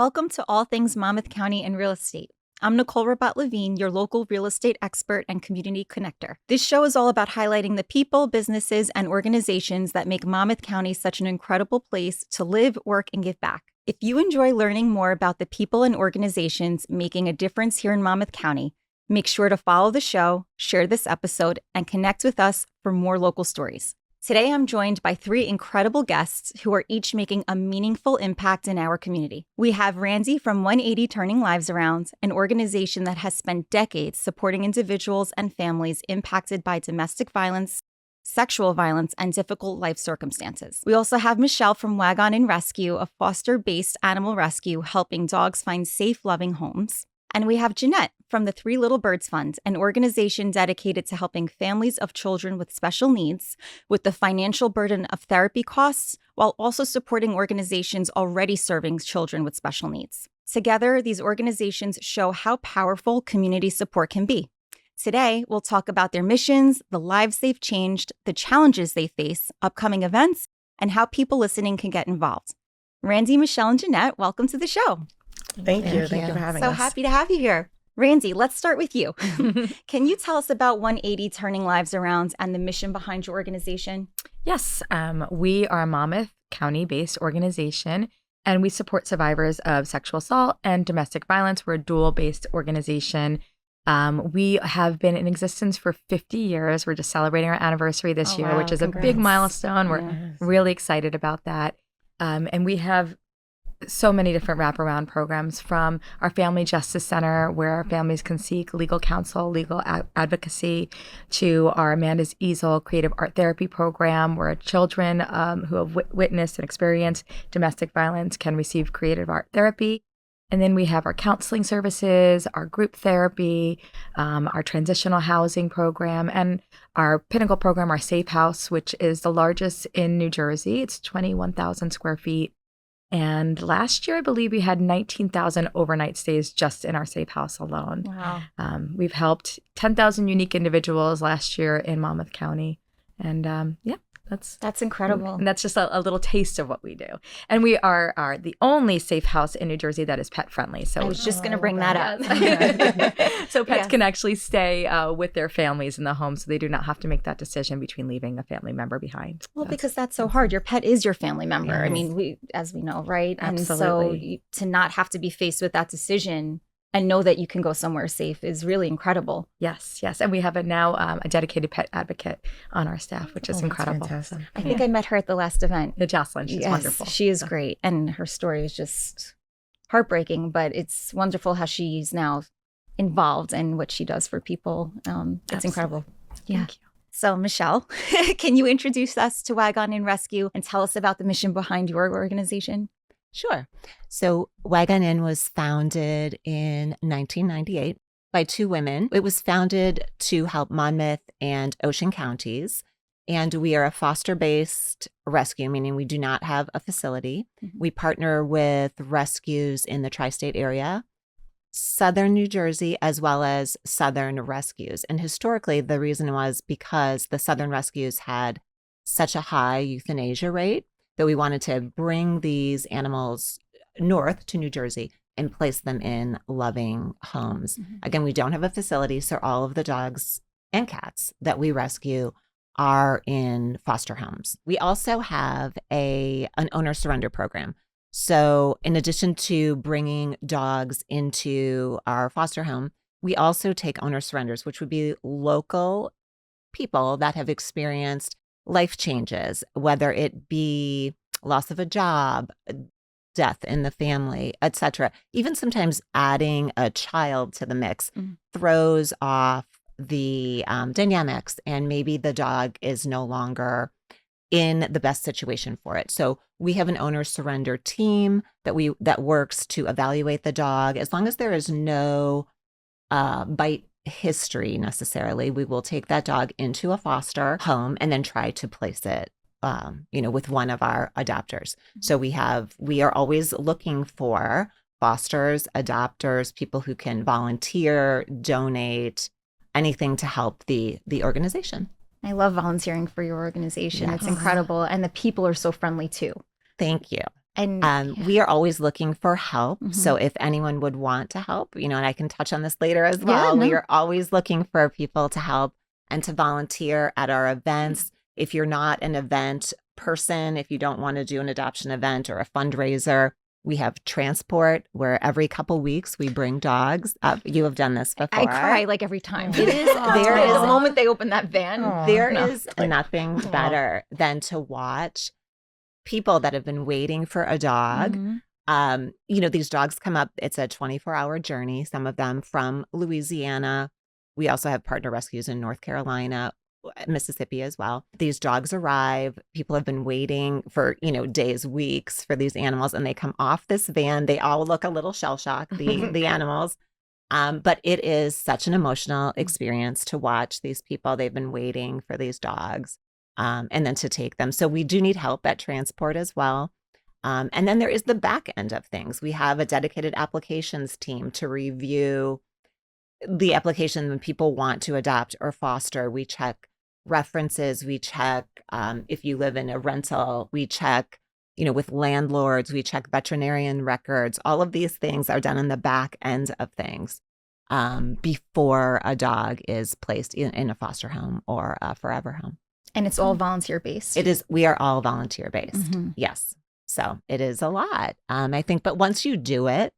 Welcome to All Things Monmouth County and Real Estate. I'm Nicole Rabbat Levine, your local real estate expert and community connector. This show is all about highlighting the people, businesses, and organizations that make Monmouth County such an incredible place to live, work, and give back. If you enjoy learning more about the people and organizations making a difference here in Monmouth County, make sure to follow the show, share this episode, and connect with us for more local stories. Today, I'm joined by three incredible guests who are each making a meaningful impact in our community. We have Randi from 180 Turning Lives Around, an organization that has spent decades supporting individuals and families impacted by domestic violence, sexual violence, and difficult life circumstances. We also have Michele from Wag On Inn Rescue, a foster-based animal rescue helping dogs find safe, loving homes. And we have Jeanette from the Three Little Birds Fund, an organization dedicated to helping families of children with special needs with the financial burden of therapy costs, while also supporting organizations already serving children with special needs. Together, these organizations show how powerful community support can be. Today, we'll talk about their missions, the lives they've changed, the challenges they face, upcoming events, and how people listening can get involved. Randi, Michele, and Jeanette, welcome to the show. Thank you for having us. So happy to have you here. Randi, let's start with you. Can you tell us about 180 Turning Lives Around and the mission behind your organization? Yes, we are a Monmouth County-based organization, and we support survivors of sexual assault and domestic violence. We're a dual-based organization. We have been in existence for 50 years. We're just celebrating our anniversary this year, which is a big milestone. We're really excited about that. And we have so many different wraparound programs, from our Family Justice Center, where our families can seek legal counsel, legal advocacy, to our Amanda's Easel creative art therapy program, where children who have witnessed and experienced domestic violence can receive creative art therapy. And then we have our counseling services, our group therapy, our transitional housing program, and our Pinnacle program, our Safe House, which is the largest in New Jersey. It's 21,000 square feet. And last year, I believe we had 19,000 overnight stays just in our Safe House alone. Wow. We've helped 10,000 unique individuals last year in Monmouth County. And that's incredible. And that's just a little taste of what we do. And we are the only safe house in New Jersey that is pet friendly. So I was just going to bring that up. So pets can actually stay with their families in the home, so they do not have to make that decision between leaving a family member behind. Well, because that's so hard. Your pet is your family member. Yes. I mean, as we know, right? Absolutely. And so to not have to be faced with that decision and know that you can go somewhere safe is really incredible. Yes. And we have a dedicated pet advocate on our staff, which is incredible. Fantastic. I think I met her at the last event. Jocelyn, she's wonderful. She is great. And her story is just heartbreaking, but it's wonderful how she's now involved in what she does for people. It's incredible. Yeah. Thank you. So, Michele, can you introduce us to Wag On Inn Rescue and tell us about the mission behind your organization? Sure. So Wag On Inn was founded in 1998 by two women. It was founded to help Monmouth and Ocean counties. And we are a foster-based rescue, meaning we do not have a facility. Mm-hmm. We partner with rescues in the tri-state area, Southern New Jersey, as well as Southern rescues. And historically, the reason was because the Southern rescues had such a high euthanasia rate that we wanted to bring these animals north to New Jersey and place them in loving homes. Mm-hmm. Again, we don't have a facility, so all of the dogs and cats that we rescue are in foster homes. We also have an owner surrender program. So in addition to bringing dogs into our foster home, we also take owner surrenders, which would be local people that have experienced life changes, whether it be loss of a job, death in the family, etc. Even sometimes adding a child to the mix throws off the dynamics, and maybe the dog is no longer in the best situation for it. So we have an owner surrender team that works to evaluate the dog. As long as there is no bite history necessarily, we will take that dog into a foster home and then try to place it with one of our adopters. So we are always looking for fosters, adopters, people who can volunteer, donate, anything to help the organization. I love volunteering for your organization. Yes. It's incredible. And the people are so friendly too. Thank you. And We are always looking for help. Mhm. So if anyone would want to help, and I can touch on this later as Yeah, well, we no. are always looking for people to help and to volunteer at our events. If you're not an event person, if you don't want to do an adoption event or a fundraiser, we have transport where every couple weeks we bring dogs up. You have done this before. I cry like every time. It is, there The is, moment they open that van. Aw. there No. is nothing better than to watch people that have been waiting for a dog. Mhm. These dogs come up. It's a 24-hour journey, some of them from Louisiana. We also have partner rescues in North Carolina, Mississippi as well. These dogs arrive. People have been waiting for, days, weeks for these animals, and they come off this van. They all look a little shell-shocked, the animals. But it is such an emotional experience to watch these people. They've been waiting for these dogs, and then to take them. So we do need help at transport as well. And then there is the back end of things. We have a dedicated applications team to review the application when people want to adopt or foster. We check references. We check if you live in a rental. We check, with landlords. We check veterinarian records. All of these things are done in the back end of things before a dog is placed in a foster home or a forever home. And it's all volunteer based. It is. We are all volunteer based. Mhm. Yes. So it is a lot, I think. But once you do it,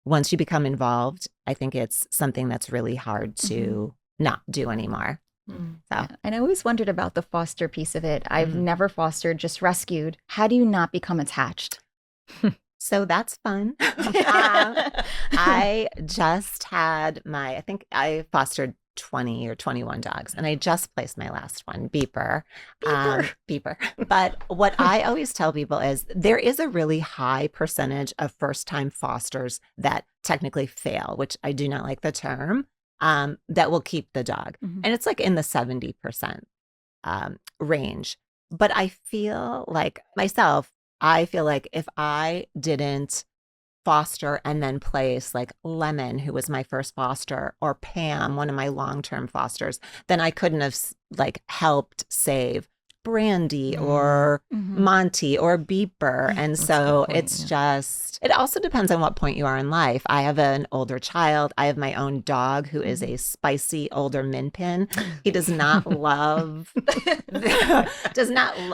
once you become involved, I think it's something that's really hard to not do anymore. So Yeah. And I always wondered about the foster piece of it. I've Mhm. never fostered, just rescued. How do you not become attached? So that's fun. I just had I think I fostered 20 or 21 dogs, and I just placed my last one, Beeper. Beeper. But what I always tell people is there is a really high percentage of first-time fosters that technically fail, which I do not like the term, that will keep the dog. Mhm. And it's like in the 70% range. But I feel like if I didn't foster and then place like Lemon, who was my first foster, or Pam, one of my long-term fosters, then I couldn't have helped save Brandy or Mhm. Monty or Beeper. And That's a so good point, it's just, it also depends on what point you are in life. I have an older child. I have my own dog who is a spicy older min pin. He does not love,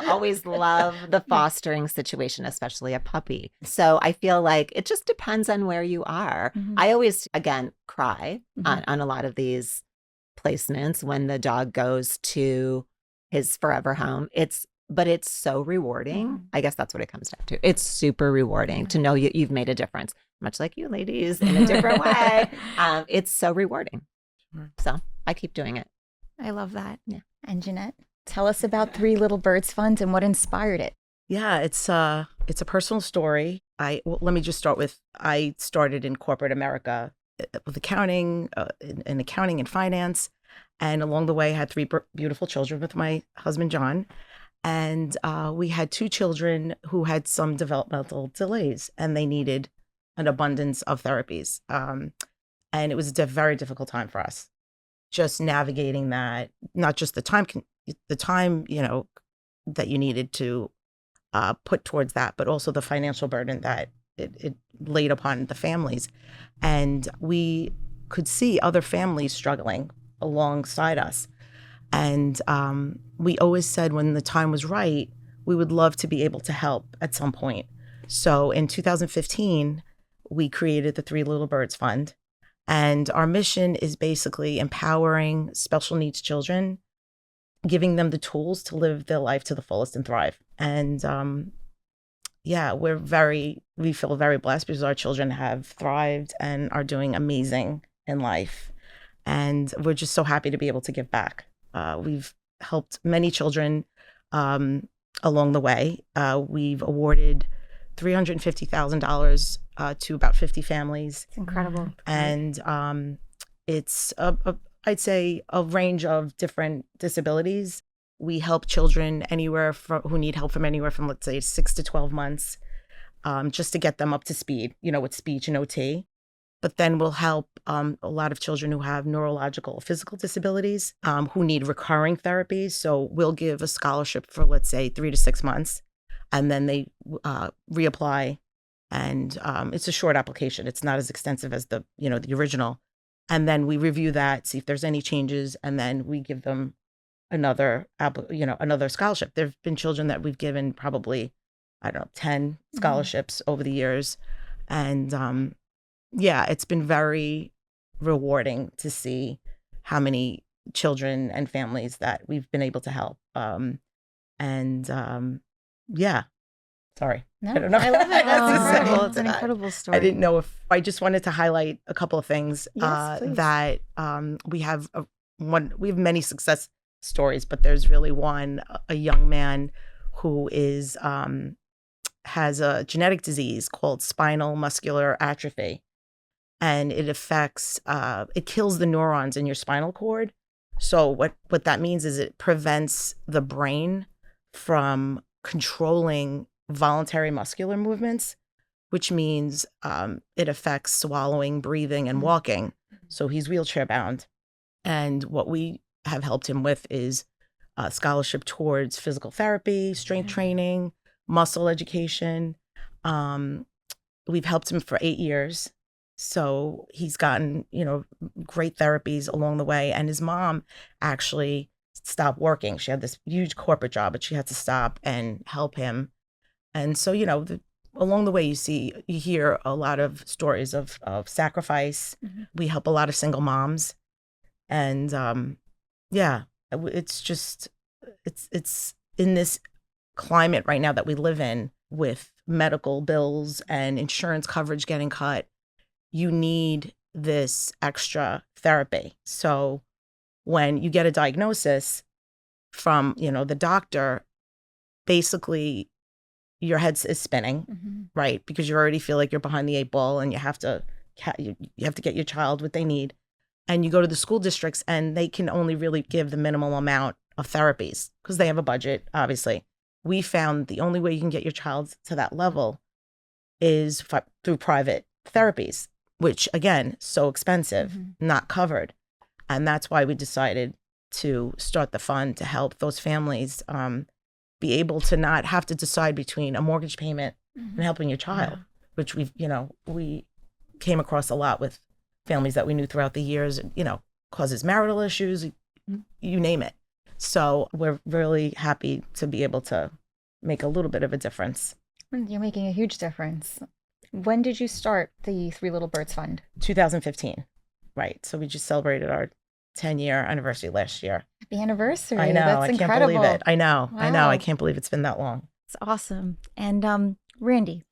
always love the fostering situation, especially a puppy. So I feel like it just depends on where you are. Mhm. I always, again, cry Mhm. on a lot of these placements when the dog goes to his forever home. But it's so rewarding. Mhm. I guess that's what it comes down to. It's super rewarding to know you've made a difference, much like you ladies in a different way. It's so rewarding. Sure. So I keep doing it. I love that. Yeah. And Jeanette, tell us about Three Little Birds Fund and what inspired it. Yeah, it's a personal story. Let me just start with, I started in corporate America with accounting, in accounting and finance. And along the way, I had three beautiful children with my husband, John. And we had two children who had some developmental delays, and they needed an abundance of therapies. And it was a very difficult time for us, just navigating that, not just the time, that you needed to put towards that, but also the financial burden that it laid upon the families. And we could see other families struggling alongside us. And we always said when the time was right, we would love to be able to help at some point. So in 2015, we created the Three Little Birds Fund. And our mission is basically empowering special needs children, giving them the tools to live their life to the fullest and thrive. And we feel very blessed because our children have thrived and are doing amazing in life. And we're just so happy to be able to give back. We've helped many children along the way. We've awarded $350,000 to about 50 families. It's incredible. And it's, I'd say, a range of different disabilities. We help children who need help from anywhere from, let's say, 6 to 12 months, just to get them up to speed, with speech and OT. But then we'll help a lot of children who have neurological or physical disabilities, who need recurring therapies. So we'll give a scholarship for, let's say, 3 to 6 months and then they reapply. And it's a short application. It's not as extensive as the original. And then we review that, see if there's any changes, and then we give them another scholarship. There have been children that we've given probably, I don't know, 10 scholarships over the years. And it's been very rewarding to see how many children and families that we've been able to help. Sorry. No, I don't know. I love it. That's That's incredible. It's an incredible story. I didn't know if I just wanted to highlight a couple of things Yes, please. that we have we have many success stories, but there's really one, a young man who is has a genetic disease called spinal muscular atrophy, and it affects it kills the neurons in your spinal cord. So what that means is it prevents the brain from controlling voluntary muscular movements, which means it affects swallowing, breathing, and walking. So he's wheelchair bound. And what we have helped him with is a scholarship towards physical therapy, strength training, muscle education. We've helped him for 8 years. So he's gotten, great therapies along the way. And his mom actually stopped working. She had this huge corporate job, but she had to stop and help him. And so, along the way, you hear a lot of stories of sacrifice. We help a lot of single moms. And it's just, it's in this climate right now that we live in with medical bills and insurance coverage getting cut, you need this extra therapy. So when you get a diagnosis from, the doctor, basically your head is spinning, right? Because you already feel like you're behind the 8 ball and you have to get your child what they need. And you go to the school districts and they can only really give the minimal amount of therapies because they have a budget, obviously. We found the only way you can get your child to that level is through private therapies, which again, so expensive, not covered. And that's why we decided to start the fund to help those families be able to not have to decide between a mortgage payment and helping your child, which we came across a lot with families that we knew throughout the years, causes marital issues, you name it. So we're really happy to be able to make a little bit of a difference. You're making a huge difference. When did you start the Three Little Birds Fund? 2015, right. So we just celebrated our 10-year anniversary last year. Happy anniversary. I know. That's incredible. Can't believe it. I know. Wow. I can't believe it's been that long. It's awesome. And Randi.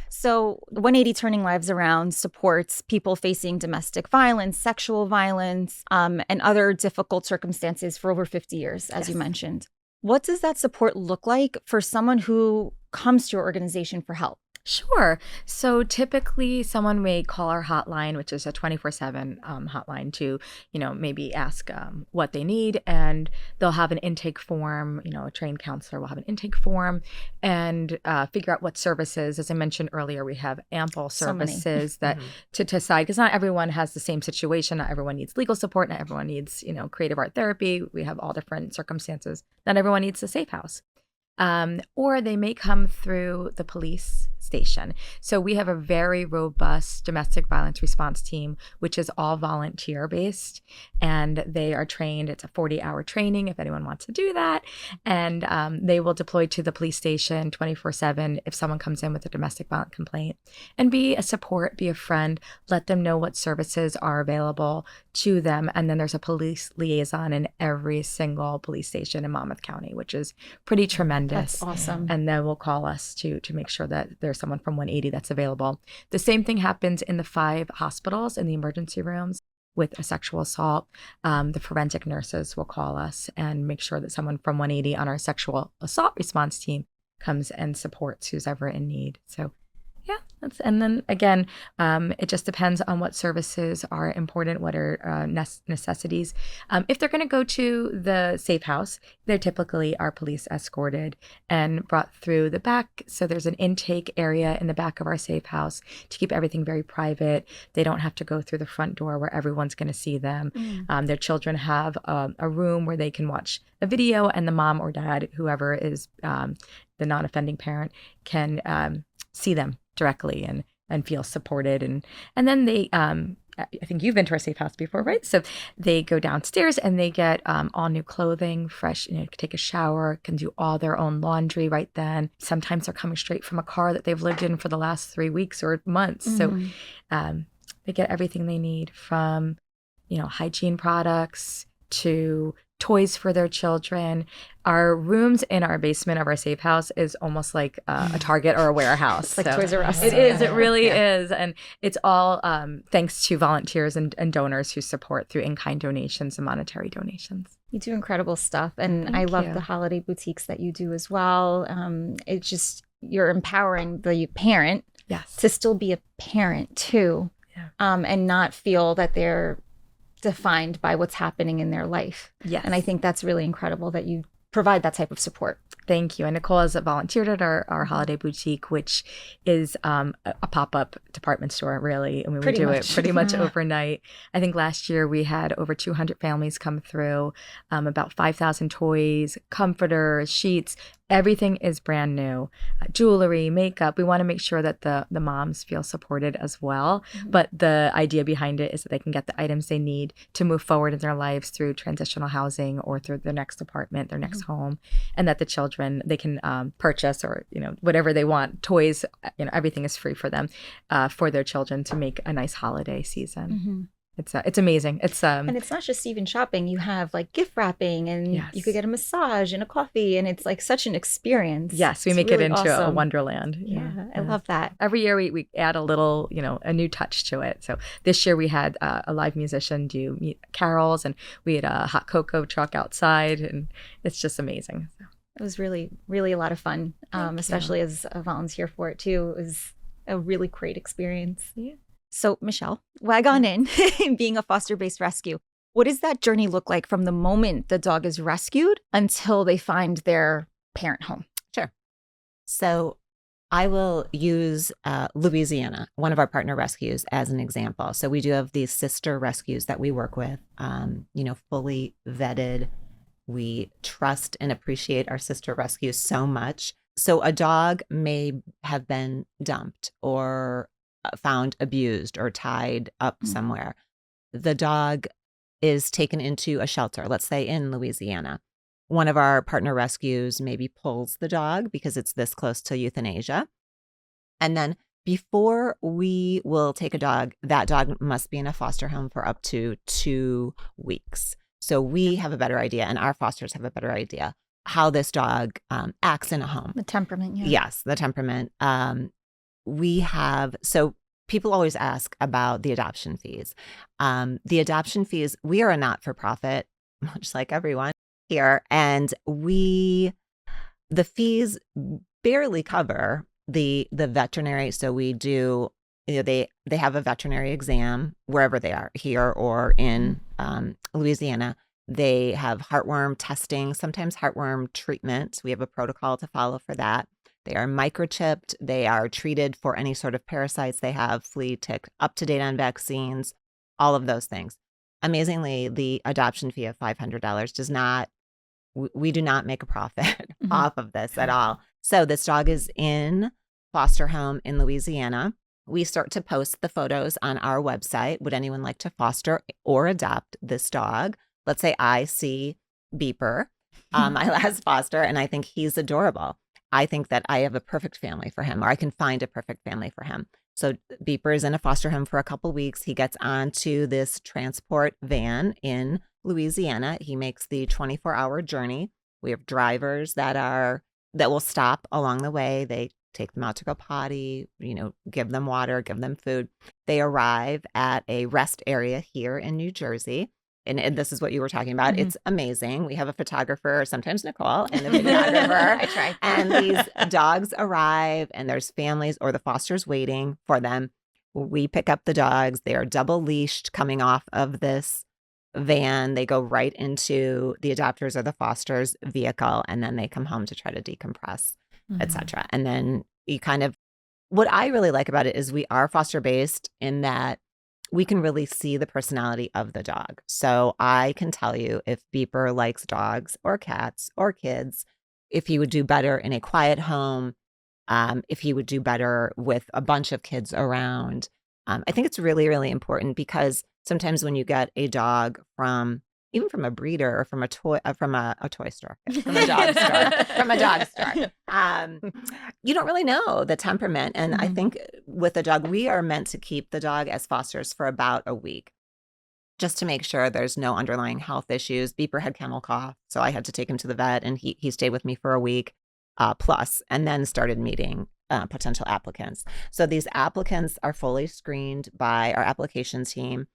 So 180 Turning Lives Around supports people facing domestic violence, sexual violence, and other difficult circumstances for over 50 years, as you mentioned. What does that support look like for someone who comes to your organization for help? Sure. So typically someone may call our hotline, which is a 24/7 hotline to, maybe ask what they need, and they'll have an intake form, a trained counselor will have an intake form and figure out what services. As I mentioned earlier, we have ample services that to decide, because not everyone has the same situation. Not everyone needs legal support. Not everyone needs, creative art therapy. We have all different circumstances. Not everyone needs a safe house. Or they may come through the police station. So we have a very robust domestic violence response team, which is all volunteer based, and they are trained. It's a 40-hour training if anyone wants to do that. And they will deploy to the police station 24/7 if someone comes in with a domestic violence complaint, and be a support, be a friend, let them know what services are available to them. And then there's a police liaison in every single police station in Monmouth County, which is pretty tremendous. That's awesome. And then will call us to make sure that there's someone from 180 that's available. The same thing happens in the 5 hospitals in the emergency rooms with a sexual assault. The forensic nurses will call us and make sure that someone from 180 on our sexual assault response team comes and supports who's ever in need. So yeah, and then again, it just depends on what services are important, what are necessities. If they're going to go to the safe house, they typically are police escorted and brought through the back. So there's an intake area in the back of our safe house to keep everything very private. They don't have to go through the front door where everyone's going to see them. Their children have a room where they can watch a video, and the mom or dad, whoever is the non-offending parent can see them directly and feel supported. And then they, I think you've been to our safe house before, right? So they go downstairs and they get all new clothing, fresh, take a shower, can do all their own laundry right then. Sometimes they're coming straight from a car that they've lived in for the last 3 weeks or months. Mm-hmm. So they get everything they need from, hygiene products to toys for their children. Our rooms in our basement of our safe house is almost like a Target or a warehouse. Like Toys R Us. It is. It really is. And it's all thanks to volunteers and donors who support through in-kind donations and monetary donations. You do incredible stuff. And Thank I love you. the holiday boutiques that you do as well. It's just, you're empowering the parent Yes. to still be a parent too. Yeah. And not feel that they're defined by what's happening in their life. Yes. And I think that's really incredible that you provide that type of support. Thank you. And Nicole has volunteered at our holiday boutique, which is a pop-up department store, really. I mean, we Pretty do much. it pretty much overnight. I think last year we had over 200 families come through, about 5,000 toys, comforters, sheets. Everything is brand new. Jewelry, makeup. We want to make sure that the moms feel supported as well. Mm-hmm. But the idea behind it is that they can get the items they need to move forward in their lives through transitional housing or through their next apartment, their next home, and that the children, they can purchase or, whatever they want, toys, everything is free for them, for their children to make a nice holiday season. Mm-hmm. It's amazing. And it's not just even shopping. You have like gift wrapping, and Yes. you could get a massage and a coffee, and it's like such an experience. Yes, we It's make really it into a awesome. wonderland. Yeah, I love that. Every year we add a little, a new touch to it. So this year we had a live musician do carols, and we had a hot cocoa truck outside, and it's just amazing. So. It was really, really a lot of fun, especially as a volunteer for it too. It was a really great experience. Yeah. So, Michele, Wag On Inn, being a foster-based rescue, what does that journey look like from the moment the dog is rescued until they find their parent home? Sure. So I will use Louisiana, one of our partner rescues, as an example. So we do have these sister rescues that we work with, fully vetted. We trust and appreciate our sister rescues so much. So a dog may have been dumped or found abused or tied up somewhere. The dog is taken into a shelter, let's say in Louisiana. One of our partner rescues maybe pulls the dog because it's this close to euthanasia. And then before we will take a dog, that dog must be in a foster home for up to 2 weeks. So we have a better idea, and our fosters have a better idea how this dog acts in a home. The temperament, yeah. Yes, the temperament. So people always ask about the adoption fees. The adoption fees, we are a not-for-profit, much like everyone here, and the fees barely cover the veterinary. So we do, they have a veterinary exam wherever they are, here or in Louisiana. They have heartworm testing, sometimes heartworm treatment. We have a protocol to follow for that. They are microchipped. They are treated for any sort of parasites they have, flea, tick, up to date on vaccines, all of those things. Amazingly, the adoption fee of $500 does not, we do not make a profit off of this at all. So this dog is in foster home in Louisiana. We start to post the photos on our website. Would anyone like to foster or adopt this dog? Let's say I see Beeper, my last foster, and I think he's adorable. I think that I have a perfect family for him, or I can find a perfect family for him. So Beeper is in a foster home for a couple weeks. He gets onto this transport van in Louisiana. He makes the 24-hour journey. We have drivers that will stop along the way. They take them out to go potty, give them water, give them food. They arrive at a rest area here in New Jersey. And this is what you were talking about. It's amazing. We have a photographer, sometimes Nicole, and a videographer. I try. And these dogs arrive, and there's families or the fosters waiting for them. We pick up the dogs. They are double leashed coming off of this van. They go right into the adopters or the fosters vehicle, and then they come home to try to decompress, etc. And then what I really like about it is we are foster based in that we can really see the personality of the dog. So I can tell you if Beeper likes dogs or cats or kids, if he would do better in a quiet home, if he would do better with a bunch of kids around. I think it's really, really important because sometimes when you get a dog even from a breeder or from a toy store, from a dog store, from a dog store, you don't really know the temperament. And I think with a dog, we are meant to keep the dog as fosters for about a week, just to make sure there's no underlying health issues. Beeper had kennel cough, so I had to take him to the vet, and he stayed with me for a week plus, and then started meeting potential applicants. So these applicants are fully screened by our applications team.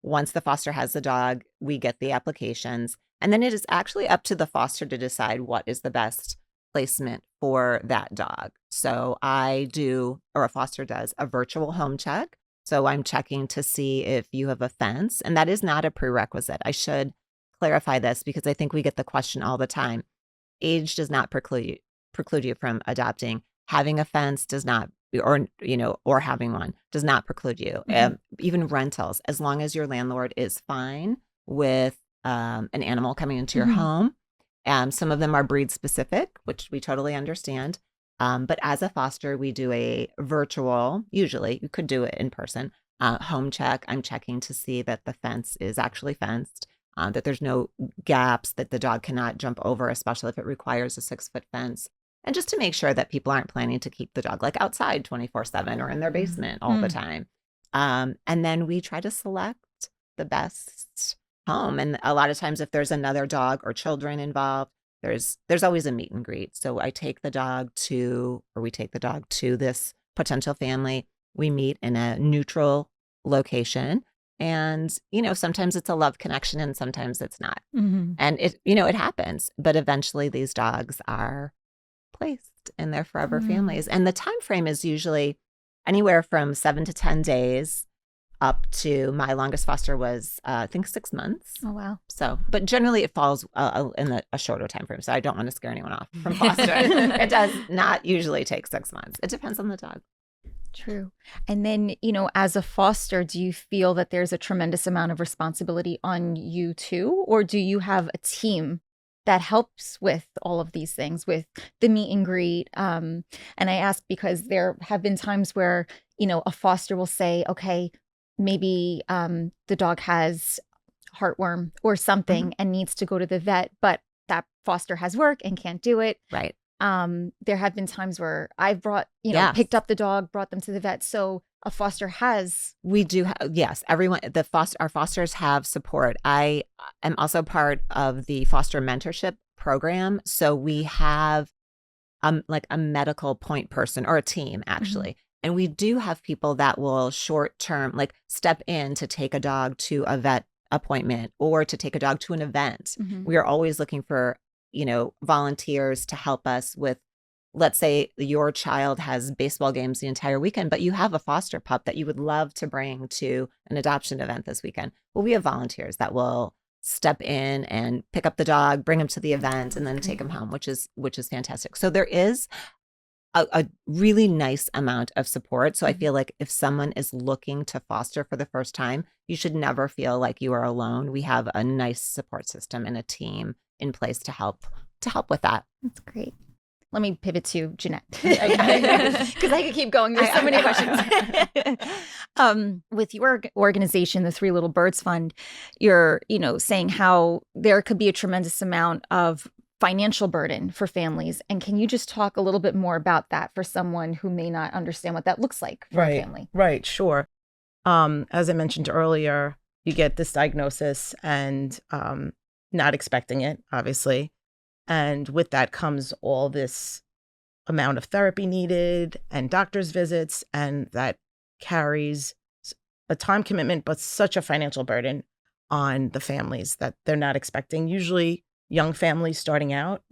Once the foster has the dog, we get the applications, and then it is actually up to the foster to decide what is the best placement for that dog. So a foster does a virtual home check. So I'm checking to see if you have a fence, and that is not a prerequisite. I should clarify this because I think we get the question all the time. Age does not preclude you from adopting. Having a fence does not, or having one does not preclude you. Even rentals, as long as your landlord is fine with an animal coming into your home. Some of them are breed specific, which we totally understand. But as a foster, we do a virtual, usually you could do it in person, home check. I'm checking to see that the fence is actually fenced, that there's no gaps that the dog cannot jump over, especially if it requires a 6-foot fence. And just to make sure that people aren't planning to keep the dog like outside 24/7 or in their basement all the time. And then we try to select the best home. And a lot of times if there's another dog or children involved, there's always a meet and greet. So we take the dog to this potential family. We meet in a neutral location. And, sometimes it's a love connection and sometimes it's not. And it happens. But eventually these dogs are placed in their forever families. And the time frame is usually anywhere from 7 to 10 days up to my longest foster was, I think, 6 months. Oh, wow. So, but generally it falls in a shorter time frame. So I don't want to scare anyone off from fostering. It does not usually take 6 months. It depends on the dog. True. And then, as a foster, do you feel that there's a tremendous amount of responsibility on you too? Or do you have a team that helps with all of these things, with the meet and greet? And I ask because there have been times where, a foster will say, okay, maybe the dog has heartworm or something and needs to go to the vet, but that foster has work and can't do it. Right. There have been times where I've brought, picked up the dog, brought them to the vet. So a foster has. We do. Yes. Everyone, our fosters have support. I am also part of the foster mentorship program. So we have like a medical point person or a team actually. And we do have people that will short term, like step in to take a dog to a vet appointment or to take a dog to an event. We are always looking for, volunteers to help us with, let's say your child has baseball games the entire weekend, but you have a foster pup that you would love to bring to an adoption event this weekend. Well, we have volunteers that will step in and pick up the dog, bring him to the event, and then take him home, which is fantastic. So there is a really nice amount of support. So I feel like if someone is looking to foster for the first time, you should never feel like you are alone. We have a nice support system and a team in place to help with that. That's great. Let me pivot to Jeanette because I could keep going. There's so many questions. With your organization, the Three Little Birds Fund, you're saying how there could be a tremendous amount of financial burden for families. And can you just talk a little bit more about that for someone who may not understand what that looks like for a family? Right, sure. As I mentioned earlier, you get this diagnosis and not expecting it, obviously. And with that comes all this amount of therapy needed and doctor's visits, and that carries a time commitment, but such a financial burden on the families that they're not expecting. Usually young families starting out,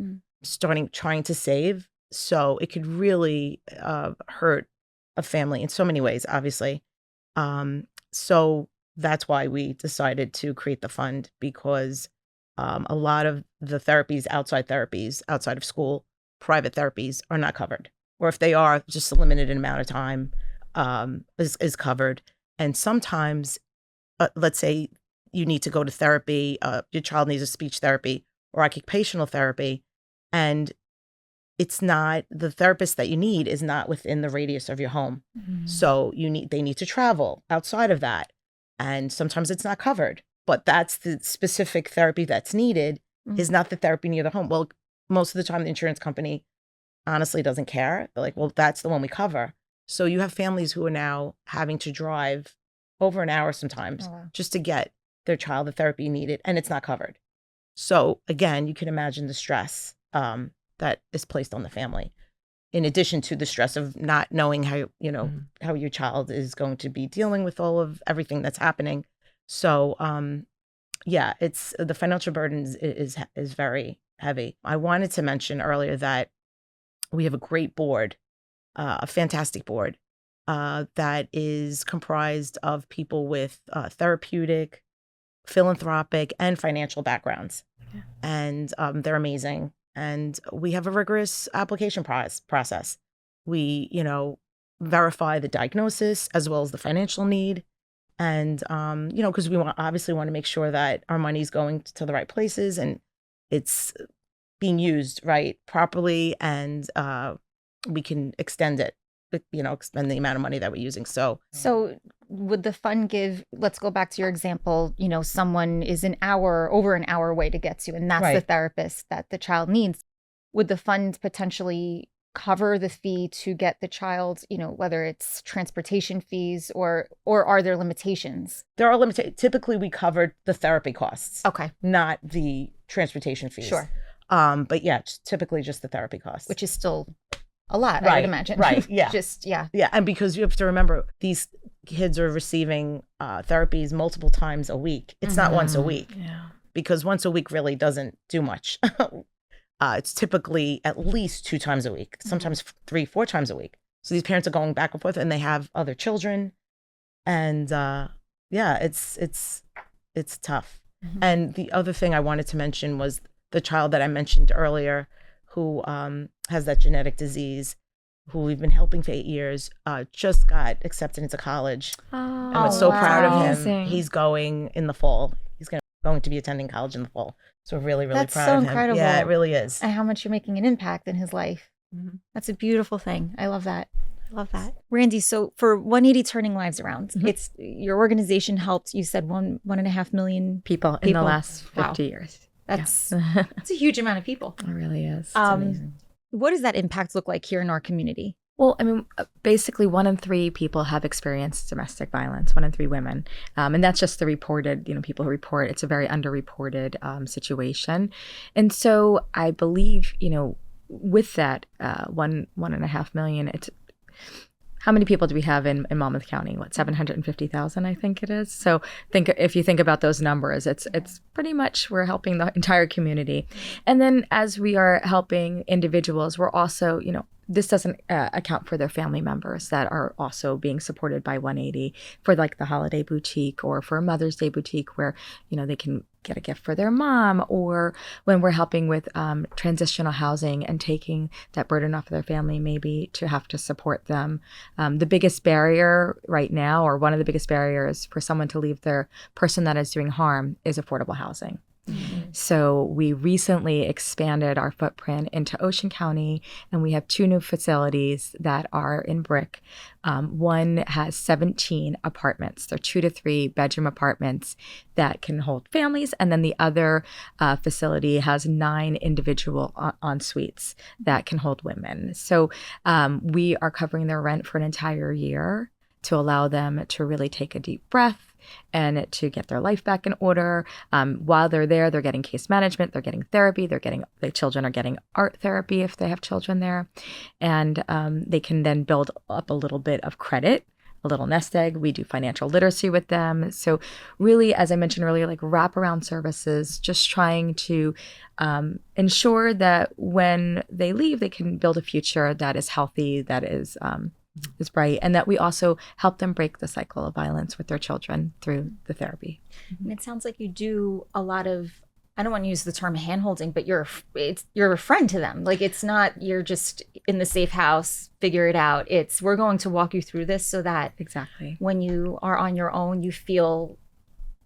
trying to save. So it could really hurt a family in so many ways, obviously. So that's why we decided to create the fund, because a lot of the therapies outside of school, private therapies are not covered. Or if they are, just a limited amount of time is covered. And sometimes, let's say you need to go to therapy, your child needs a speech therapy or occupational therapy, and it's not, the therapist that you need is not within the radius of your home. So they need to travel outside of that. And sometimes it's not covered, but that's the specific therapy that's needed is not the therapy near the home. Well, most of the time the insurance company honestly doesn't care. They're like, well, that's the one we cover. So you have families who are now having to drive over an hour sometimes just to get their child the therapy needed, and it's not covered. So again, you can imagine the stress that is placed on the family, in addition to the stress of not knowing how, how your child is going to be dealing with all of everything that's happening. So it's the financial burden is very heavy. I wanted to mention earlier that we have a great board, a fantastic board that is comprised of people with therapeutic, philanthropic, and financial backgrounds. Yeah. And they're amazing. And we have a rigorous application process. We, verify the diagnosis as well as the financial need. And, because we obviously want to make sure that our money is going to the right places and it's being used properly, and we can extend it, expend the amount of money that we're using. So would the fund give, let's go back to your example, someone is over an hour away to get to, and that's the therapist that the child needs. Would the fund potentially cover the fee to get the child, whether it's transportation fees or are there limitations? There are limitations. Typically we covered the therapy costs. Okay. Not the transportation fees. Sure. But yeah, typically just the therapy costs. Which is still a lot, I would imagine. Right, yeah. Yeah, and because you have to remember, these kids are receiving therapies multiple times a week. It's not once a week. Yeah. Because once a week really doesn't do much. It's typically at least 2 times a week, sometimes 3-4 times a week. So these parents are going back and forth, and they have other children. And it's tough. And the other thing I wanted to mention was the child that I mentioned earlier who has that genetic disease, who we've been helping for 8 years, just got accepted into college. And we're so proud of him. Amazing. He's going in the fall. He's going to be attending college in the fall. So we're really, really proud of him. That's so incredible. Yeah, it really is. And how much you're making an impact in his life. That's a beautiful thing. I love that. Randi, so for 180 Turning Lives Around, it's your organization helped, you said 1.5 million people in the last 50 years. That's a huge amount of people. It really is. It's amazing. What does that impact look like here in our community? Well, I mean, basically 1 in 3 people have experienced domestic violence, 1 in 3 women. And that's just the reported, people who report. It's a very underreported situation. And so I believe, with that 1.5 million, it's, how many people do we have in Monmouth County? 750,000, I think it is. So if you think about those numbers, it's pretty much, we're helping the entire community. And then as we are helping individuals, we're also, this doesn't account for their family members that are also being supported by 180 for like the holiday boutique or for a Mother's Day boutique where, they can get a gift for their mom, or when we're helping with transitional housing and taking that burden off of their family, maybe to have to support them. The biggest barrier right now, or one of the biggest barriers for someone to leave their person that is doing harm, is affordable housing. So we recently expanded our footprint into Ocean County, and we have 2 new facilities that are in brick. One has 17 apartments. They're 2 to 3 bedroom apartments that can hold families. And then the other facility has 9 individual en suites that can hold women. So we are covering their rent for an entire year to allow them to really take a deep breath and to get their life back in order. While they're there, they're getting case management, they're getting therapy, the children are getting art therapy if they have children there. And they can then build up a little bit of credit, a little nest egg. We do financial literacy with them. So really, as I mentioned earlier, like wraparound services, just trying to ensure that when they leave, they can build a future that is healthy, that is bright, and that we also help them break the cycle of violence with their children through the therapy. And it sounds like you do a lot of, I don't want to use the term hand-holding, but you're a friend to them. Like, it's not you're just in the safe house, figure it out. It's we're going to walk you through this so that exactly when you are on your own, you feel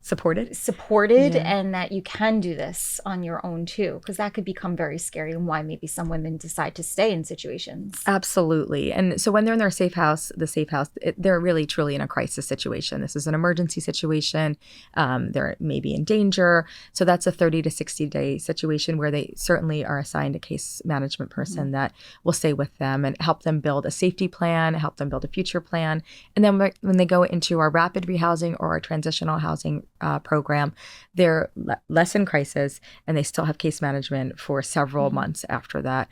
supported. Yeah. And that you can do this on your own too, because that could become very scary, and why maybe some women decide to stay in situations. Absolutely. And so when they're in their safe house, they're really truly in a crisis situation. This is an emergency situation. They're maybe in danger. So that's a 30 to 60 day situation where they certainly are assigned a case management person that will stay with them and help them build a safety plan, help them build a future plan. And then when they go into our rapid rehousing or our transitional housing program, they're less in crisis, and they still have case management for several months after that.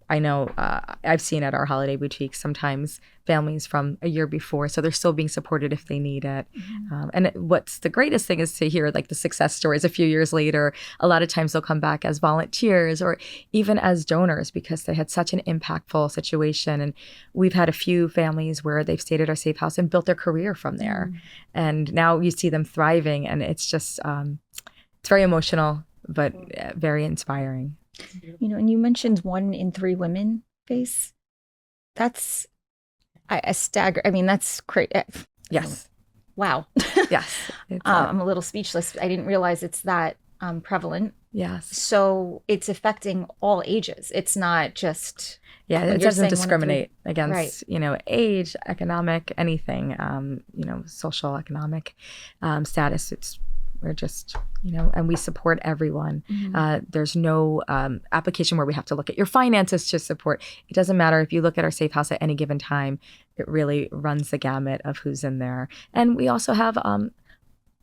I know I've seen at our holiday boutiques sometimes families from a year before, so they're still being supported if they need it. And what's the greatest thing is to hear like the success stories a few years later. A lot of times they'll come back as volunteers or even as donors because they had such an impactful situation. And we've had a few families where they've stayed at our safe house and built their career from there. And now you see them thriving, and it's just it's very emotional, but very inspiring. And you mentioned 1 in 3 women face. That's a stagger. I mean, that's crazy. Yes. Wow. Yes. I'm a little speechless. I didn't realize it's that prevalent. Yes. So it's affecting all ages. It's not just. Yeah, it doesn't discriminate against, right. Age, economic, anything, social, economic status. We're just, and we support everyone. There's no application where we have to look at your finances to support. It doesn't matter if you look at our safe house at any given time. It really runs the gamut of who's in there. And we also have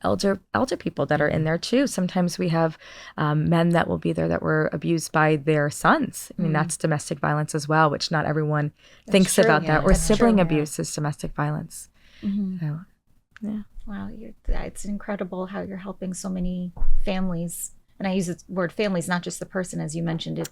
elder people that are in there too. Sometimes we have men that will be there that were abused by their sons. I mean, that's domestic violence as well, which not everyone thinks about that. Or sibling abuse is domestic violence. So, yeah. Wow, it's incredible how you're helping so many families. And I use the word families, not just the person, as you mentioned. It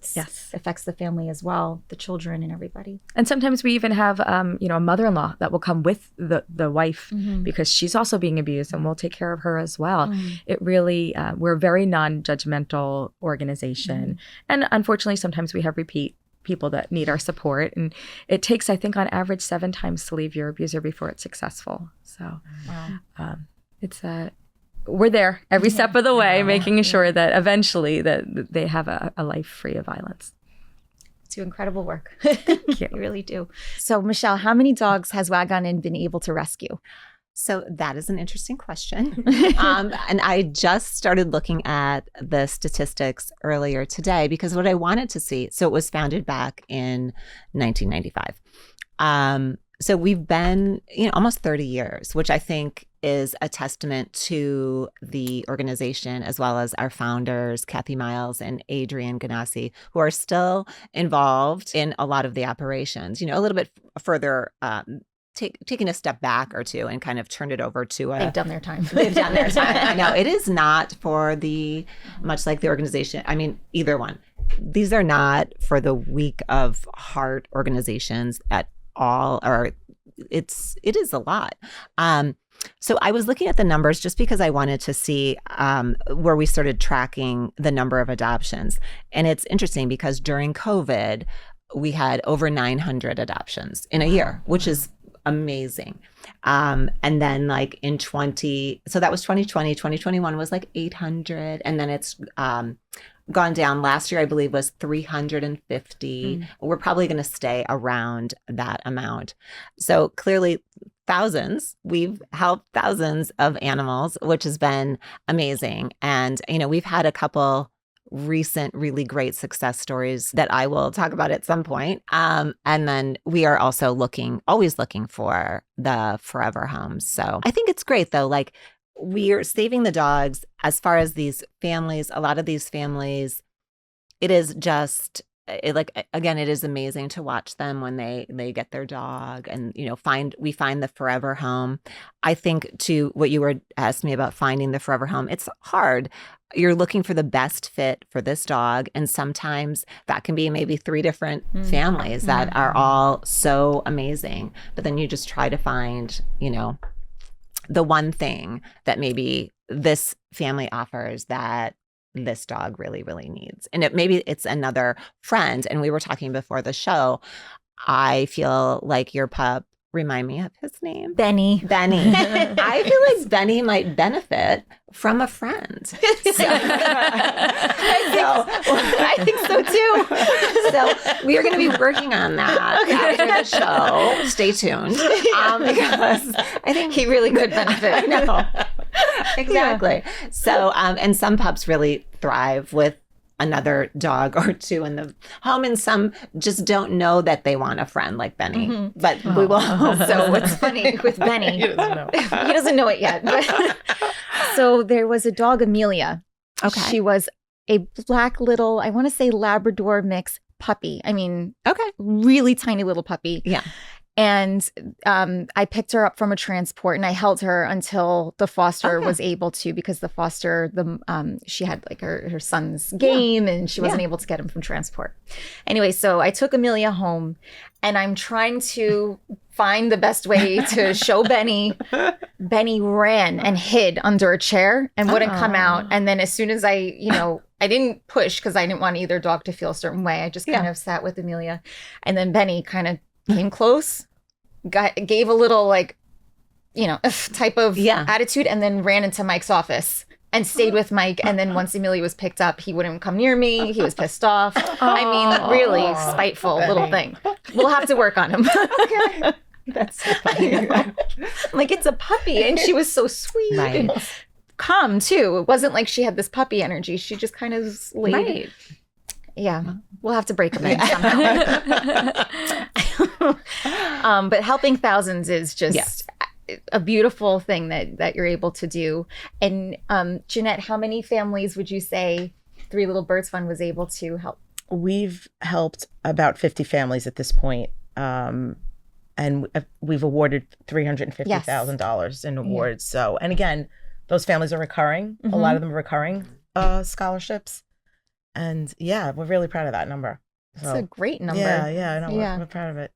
affects the family as well, the children and everybody. And sometimes we even have, a mother-in-law that will come with the wife because she's also being abused, and we'll take care of her as well. It really, we're a very non-judgmental organization. And unfortunately, sometimes we have repeat people that need our support. And it takes, I think, on average 7 times to leave your abuser before it's successful. So it's we're there every step of the way, making sure that eventually that they have a life free of violence. Do incredible work. Thank you. You really do. So, Michele, how many dogs has Wag On Inn been able to rescue? So that is an interesting question. And I just started looking at the statistics earlier today because what I wanted to see, so it was founded back in 1995. So we've been, almost 30 years, which I think is a testament to the organization as well as our founders, Kathy Miles and Adrian Ganassi, who are still involved in a lot of the operations, a little bit further taking a step back or two and kind of turned it over to they've done their time. They've done their time. I know it is not for much like the organization. I mean, either one. These are not for the weak of heart organizations at all, or it is a lot. So I was looking at the numbers just because I wanted to see where we started tracking the number of adoptions. And it's interesting because during COVID, we had over 900 adoptions in a year, which is amazing. And then like so that was 2020, 2021 was like 800. And then it's gone down. Last year, I believe, was 350. We're probably going to stay around that amount. So clearly we've helped thousands of animals, which has been amazing. And, we've had a couple recent really great success stories that I will talk about at some point. And then we are also always looking for the forever homes. So I think it's great though. Like we are saving the dogs as far as these families, a lot of these families, it is just again, it is amazing to watch them when they get their dog and, we find the forever home. I think to what you were asking me about finding the forever home, it's hard. You're looking for the best fit for this dog. And sometimes that can be maybe 3 different families that are all so amazing. But then you just try to find, the one thing that maybe this family offers that this dog really, really needs. And maybe it's another friend. And we were talking before the show, I feel like your pup remind me of his name. Benny. Benny. I feel like Benny might benefit from a friend. I think so too. So we are going to be working on that after the show. Stay tuned. Because I think He really could benefit. I know. Exactly. So, and some pups really thrive with another dog or two in the home, and some just don't know that they want a friend like Benny. Mhm. But we will. So what's funny with Benny, He doesn't know. he doesn't know it yet. But so there was a dog, Amelia. Okay. She was a black little, I want to say Labrador mix puppy. I mean, Okay. really tiny little puppy. Yeah. And I picked her up from a transport and I held her until the foster Okay. was able to, because the foster, she had like her son's game and she wasn't able to get him from transport. Anyway, so I took Amelia home and I'm trying to find the best way to show Benny. Benny ran and hid under a chair and wouldn't come out. And then as soon as I didn't push because I didn't want either dog to feel a certain way. I just kind of sat with Amelia. And then Benny kind of came close, gave a little like, type of attitude, and then ran into Mike's office and stayed with Mike. And then once Amelia was picked up, he wouldn't come near me. He was pissed off. I mean, really spiteful little thing. We'll have to work on him. Okay. That's so funny. I'm like, it's a puppy. And she was so sweet and Right. calm too. It wasn't like she had this puppy energy. She just kind of laid. Right. Yeah, we'll have to break them in somehow. But helping thousands is just a beautiful thing that you're able to do. And Jeanette, how many families would you say Three Little Birds Fund was able to help? We've helped about 50 families at this point. And we've awarded $350,000 in awards. So, and again, those families are recurring. A lot of them are recurring scholarships. And we're really proud of that number. It's a great number. Yeah, I know. We're proud of it.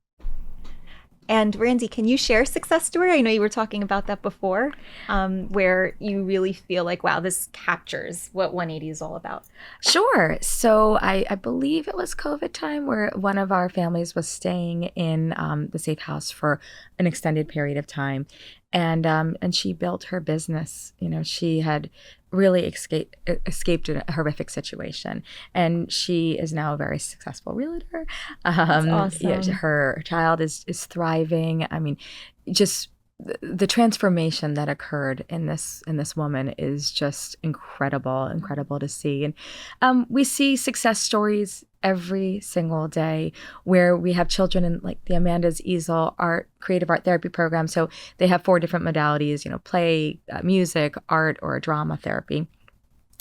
And Randi, can you share a success story? I know you were talking about that before, where you really feel like, wow, this captures what 180 is all about. Sure. So I believe it was COVID time where one of our families was staying in the safe house for an extended period of time. And she built her business. She had really escaped a horrific situation. And she is now a very successful realtor. That's awesome. Her child is thriving. I mean, just the transformation that occurred in this woman is just incredible to see. And we see success stories every single day where we have children in like the Amanda's Easel creative art therapy program. So they have 4 different modalities, play, music, art, or drama therapy.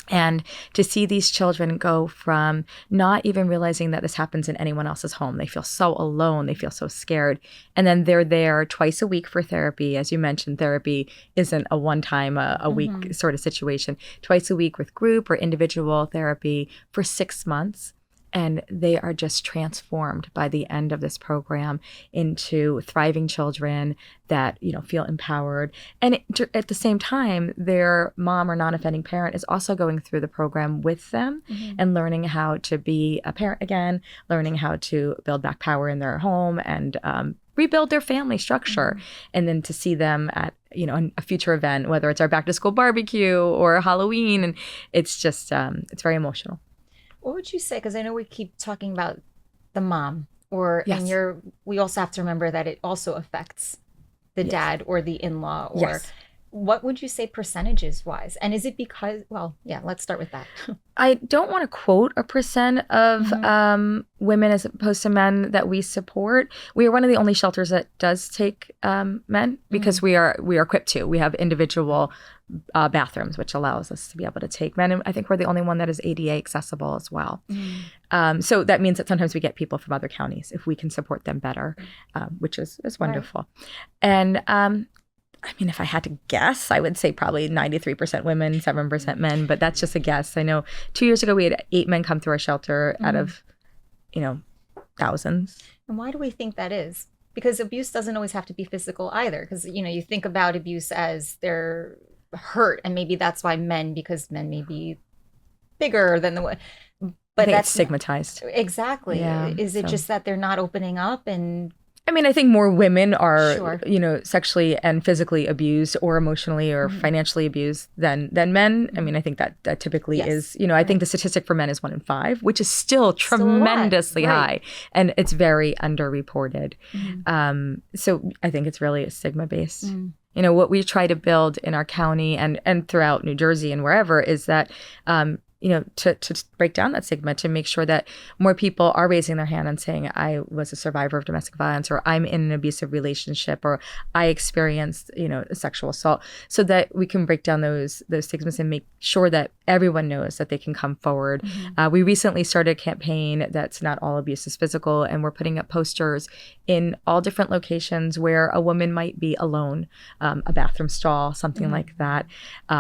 And to see these children go from not even realizing that this happens in anyone else's home, they feel so alone, they feel so scared. And then they're there twice a week for therapy. As you mentioned, therapy isn't a one-time, a week sort of situation. Twice a week with group or individual therapy for 6 months. And they are just transformed by the end of this program into thriving children that, feel empowered. And at the same time, their mom or non-offending parent is also going through the program with them and learning how to be a parent again, learning how to build back power in their home and rebuild their family structure. And then to see them at, a future event, whether it's our back to school barbecue or Halloween. And it's just, it's very emotional. What would you say? Because I know we keep talking about the mom, and we also have to remember that it also affects the dad or the in-law. Or what would you say percentages wise? And is it because? Well, let's start with that. I don't want to quote a percent of women as opposed to men that we support. We are one of the only shelters that does take men because we are equipped to. We have individual bathrooms, which allows us to be able to take men. And I think we're the only one that is ADA accessible as well. So that means that sometimes we get people from other counties if we can support them better, which is wonderful. Right. And if I had to guess, I would say probably 93% women, 7% men, but that's just a guess. I know 2 years ago we had 8 men come through our shelter out of, thousands. And why do we think that is? Because abuse doesn't always have to be physical either. Because, you think about abuse as they're hurt, and maybe that's why because men may be bigger than but that's stigmatized. Exactly. Yeah, is it just that they're not opening up? And I mean, I think more women are, Sure. sexually and physically abused or emotionally or financially abused than men. I mean, I think that typically Yes. is, I think the statistic for men is 1 in 5, which is still Still a lot. tremendously Right. high. And it's very underreported. Mhm. So I think it's really stigma-based. Mm. What we try to build in our county and throughout New Jersey and wherever is that, to break down that stigma, to make sure that more people are raising their hand and saying, I was a survivor of domestic violence, or I'm in an abusive relationship, or I experienced, sexual assault, so that we can break down those stigmas and make sure that everyone knows that they can come forward. We recently started a campaign that's not all abuse is physical, and we're putting up posters in all different locations where a woman might be alone, a bathroom stall, something like that,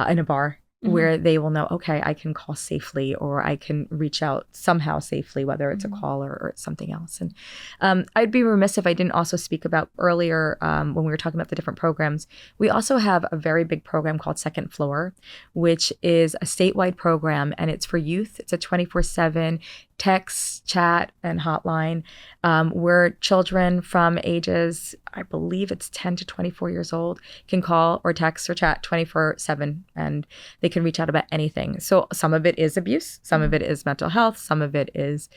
in a bar, where they will know, okay, I can call safely, or I can reach out somehow safely, whether it's a call or something else. And I'd be remiss if I didn't also speak about earlier, when we were talking about the different programs, we also have a very big program called Second Floor, which is a statewide program, and it's for youth. It's a 24/7 text, chat, and hotline, where children from ages, I believe it's 10 to 24 years old, can call or text or chat 24/7, and they can reach out about anything. So some of it is abuse, some of it is mental health, some of it is,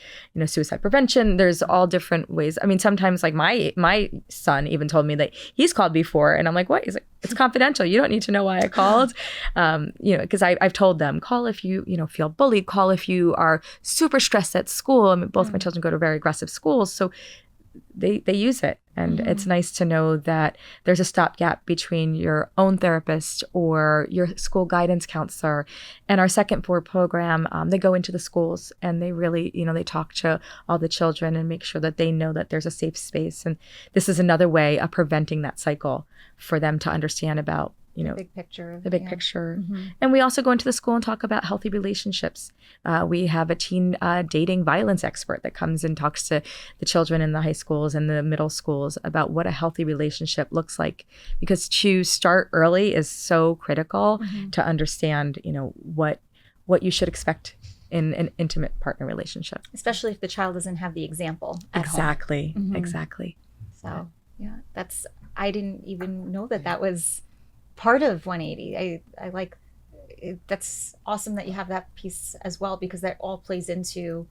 suicide prevention. There's all different ways. I mean, sometimes like my son even told me that he's called before, and I'm like, what? He's like, it's confidential. You don't need to know why I called. Because I've told them, call if you, feel bullied, call if you are super stressed at school. I mean, both my children go to very aggressive schools, so they use it. And it's nice to know that there's a stopgap between your own therapist or your school guidance counselor and our Second Floor program. They go into the schools and they really, they talk to all the children and make sure that they know that there's a safe space. And this is another way of preventing that cycle for them to understand about, The big picture. the big picture. And we also go into the school and talk about healthy relationships. We have a teen dating violence expert that comes and talks to the children in the high schools and the middle schools about what a healthy relationship looks like. Because to start early is so critical to understand, what you should expect in an intimate partner relationship. Especially if the child doesn't have the example at home. Exactly. Exactly. So, yeah, I didn't even know that was part of 180. I like it. That's awesome that you have that piece as well, because that all plays into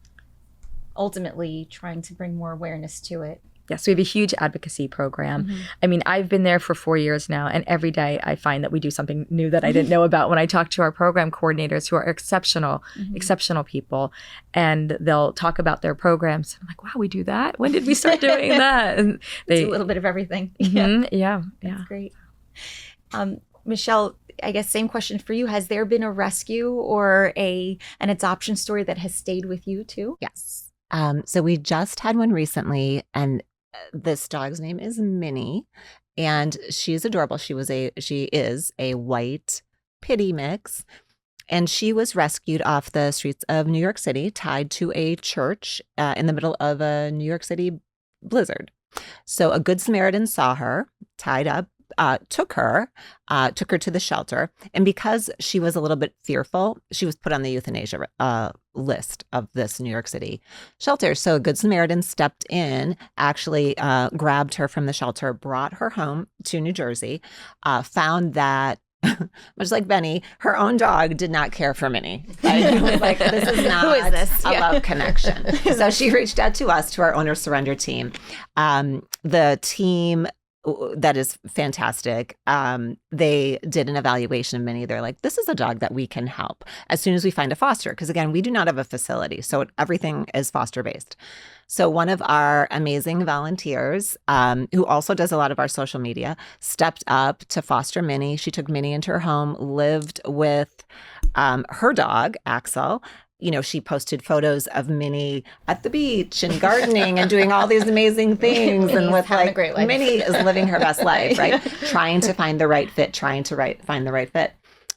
ultimately trying to bring more awareness to it. Yes, we have a huge advocacy program. I mean, I've been there for 4 years now, and every day I find that we do something new that I didn't know about when I talk to our program coordinators, who are exceptional people, and they'll talk about their programs. I'm like, wow, we do that? When did we start doing that? And It's a little bit of everything. Yeah. That's great. Michele, I guess same question for you. Has there been a rescue or an adoption story that has stayed with you too? Yes. So we just had one recently, and this dog's name is Minnie, and she's adorable. She is a white pitty mix, and she was rescued off the streets of New York City, tied to a church in the middle of a New York City blizzard. So a Good Samaritan saw her tied up, took her to the shelter. And because she was a little bit fearful, she was put on the euthanasia list of this New York City shelter. So a Good Samaritan stepped in, actually grabbed her from the shelter, brought her home to New Jersey, found that, much like Benny, her own dog did not care for Minnie. It was like, this is not Who is this? a love connection. So she reached out to us, to our owner surrender team. The team that is fantastic. They did an evaluation of Minnie. They're like, this is a dog that we can help as soon as we find a foster. Because again, we do not have a facility. So everything is foster based. So one of our amazing volunteers, who also does a lot of our social media, stepped up to foster Minnie. She took Minnie into her home, lived with her dog, Axel. She posted photos of Minnie at the beach and gardening and doing all these amazing things. Minnie's and with having a great life. Minnie is living her best life, right? Trying to find the right fit, find the right fit.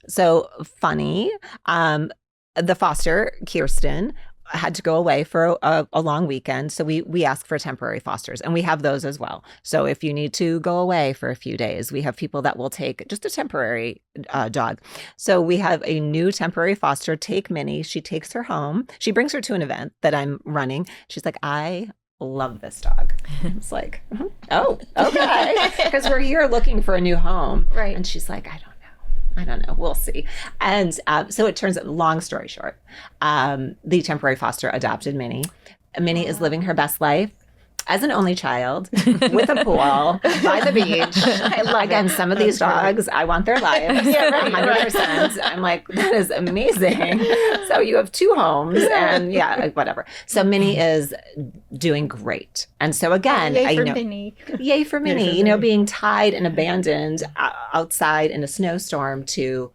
So funny. The foster, Kirsten, had to go away for a long weekend. So we ask for temporary fosters, and we have those as well. So if you need to go away for a few days, we have people that will take just a temporary dog. So we have a new temporary foster take Minnie. She takes her home. She brings her to an event that I'm running. She's like, I love this dog. It's like, oh, okay. Because we're here looking for a new home. Right. And she's like, I don't know. We'll see. And so it turns out, long story short, the temporary foster adopted Minnie. Minnie is living her best life as an only child with a pool by the beach. Again, some of these dogs, I want their lives. Yeah, right, 100%. I'm like, that is amazing. So you have 2 homes and whatever. So Minnie is doing great. And so again, Yay for Minnie. Yay for Minnie. You know, being tied and abandoned outside in a snowstorm to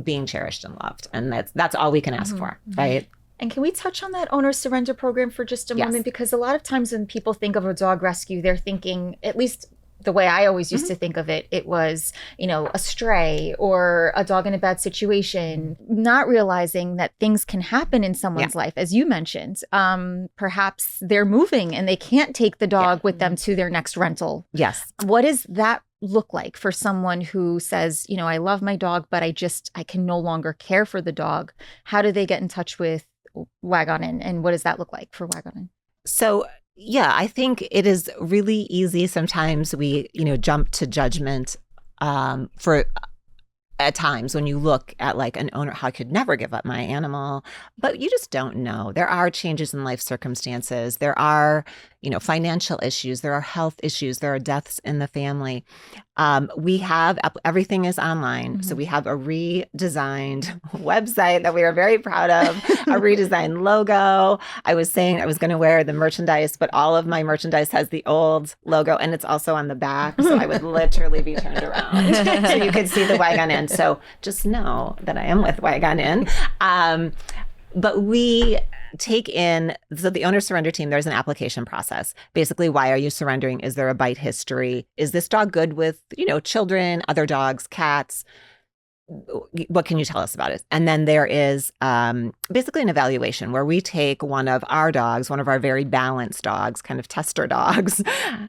being cherished and loved. And that's all we can ask for, right? And can we touch on that owner surrender program for just a moment? Because a lot of times when people think of a dog rescue, they're thinking, at least the way I always used to think of it, it was, a stray or a dog in a bad situation, not realizing that things can happen in someone's life. As you mentioned, perhaps they're moving and they can't take the dog with them to their next rental. Yes. What does that look like for someone who says, I love my dog, but I can no longer care for the dog? How do they get in touch with Wag On Inn, and what does that look like for Wag On Inn? So, I think it is really easy. Sometimes we, jump to judgment for at times when you look at like an owner, I could never give up my animal, but you just don't know. There are changes in life circumstances. There are, financial issues. There are health issues. There are deaths in the family. We have, everything is online. So we have a redesigned website that we are very proud of, a redesigned logo. I was saying I was going to wear the merchandise, but all of my merchandise has the old logo and it's also on the back. So I would literally be turned around so you could see the Wag On Inn. So just know that I am with Wag On Inn. But we take in, so the owner surrender team, there's an application process. Basically, why are you surrendering? Is there a bite history? Is this dog good with, children, other dogs, cats? What can you tell us about it? And then there is basically an evaluation where we take one of our dogs, one of our very balanced dogs, kind of tester dogs,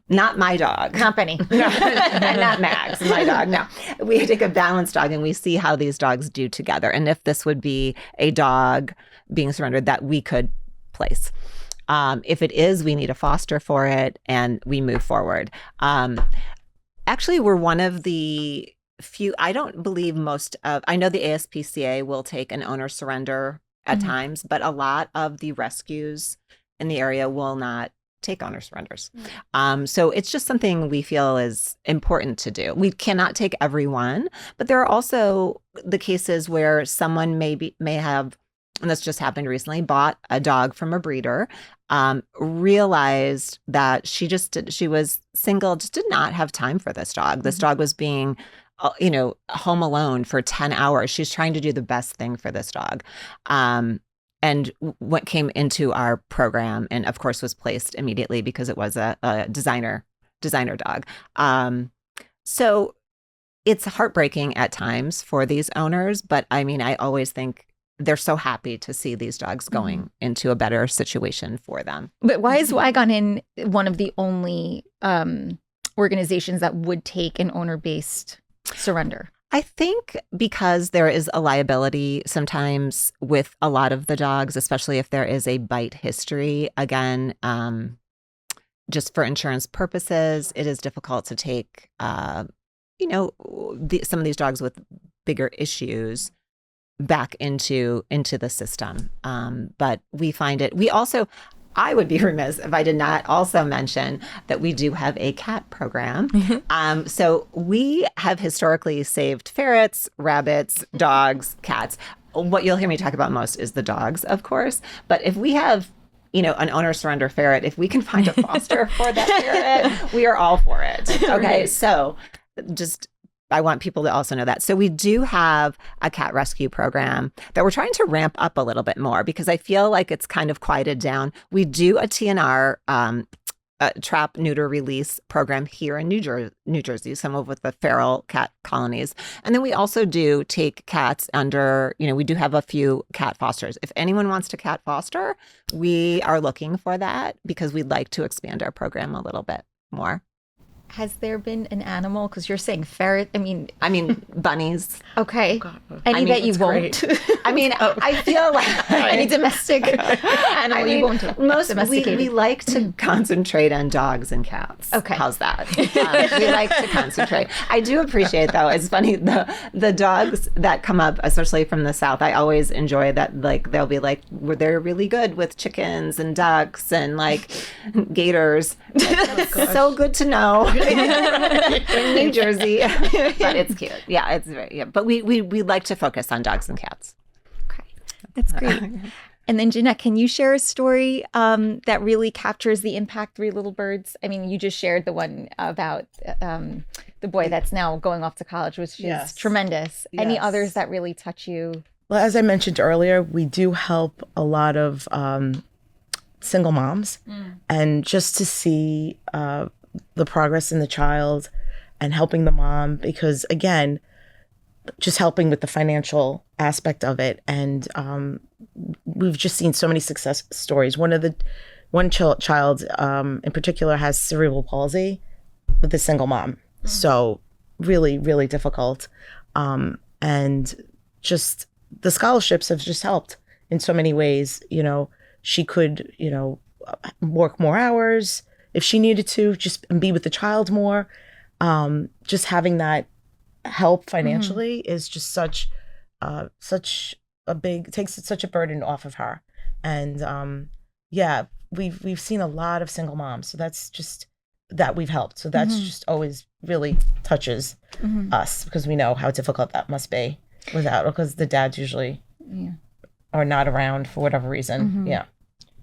not my dog. Company. And not Max, my dog. No, we take a balanced dog and we see how these dogs do together. And if this would be a dog being surrendered that we could place. If it is, we need a foster for it and we move forward. Actually, we're one of the few, I don't believe I know the ASPCA will take an owner surrender at times, but a lot of the rescues in the area will not take owner surrenders. So it's just something we feel is important to do. We cannot take everyone, but there are also the cases where someone may have, and this just happened recently, bought a dog from a breeder, realized that she was single, just did not have time for this dog. This dog was being home alone for 10 hours. She's trying to do the best thing for this dog. And what came into our program and of course was placed immediately because it was a designer dog. So it's heartbreaking at times for these owners, but I mean, I always think they're so happy to see these dogs going into a better situation for them. But why is Wag On Inn one of the only organizations that would take an owner-based surrender? I think because there is a liability sometimes with a lot of the dogs, especially if there is a bite history. Again, just for insurance purposes, it is difficult to take, some of these dogs with bigger issues back into the system. But we find it, I would be remiss if I did not also mention that we do have a cat program. So we have historically saved ferrets, rabbits, dogs, cats. What you'll hear me talk about most is the dogs, of course. But if we have, an owner surrender ferret, if we can find a foster for that ferret, we are all for it. Okay, so I want people to also know that. So we do have a cat rescue program that we're trying to ramp up a little bit more because I feel like it's kind of quieted down. We do a TNR, trap, neuter, release program here in New Jersey, some of with the feral cat colonies. And then we also do take cats under, we do have a few cat fosters. If anyone wants to cat foster, we are looking for that because we'd like to expand our program a little bit more. Has there been an animal? Because you're saying ferret. I mean, Bunnies. Okay. God. Any that you that's won't. I mean, I feel like Any domestic animal you won't we like to concentrate on dogs and cats. Okay. How's that? We like to concentrate. I do appreciate, though. It's funny, the dogs that come up, especially from the South, I always enjoy that. Like, they'll be like, they're really good with chickens and ducks and like gators. That's so good to know. In New Jersey. But it's cute. Yeah, it's very, but we like to focus on dogs and cats. Okay. That's great. And then Jeanette, can you share a story that really captures the impact Three Little Birds? I mean, you just shared the one about the boy that's now going off to college, which is tremendous. Any Yes. others that really touch you? Well, as I mentioned earlier, we do help a lot of single moms, and just to see the progress in the child and helping the mom, because again, just helping with the financial aspect of it. And we've just seen so many success stories. One child in particular has cerebral palsy with a single mom. So really, really difficult. And just the scholarships have just helped in so many ways. You know, she could, work more hours if she needed to, just be with the child more. Just having that help financially is just such a big, takes such a burden off of her. And we've seen a lot of single moms, so that's just that we've helped. So that's just always really touches us, because we know how difficult that must be because the dads usually are not around for whatever reason. Yeah.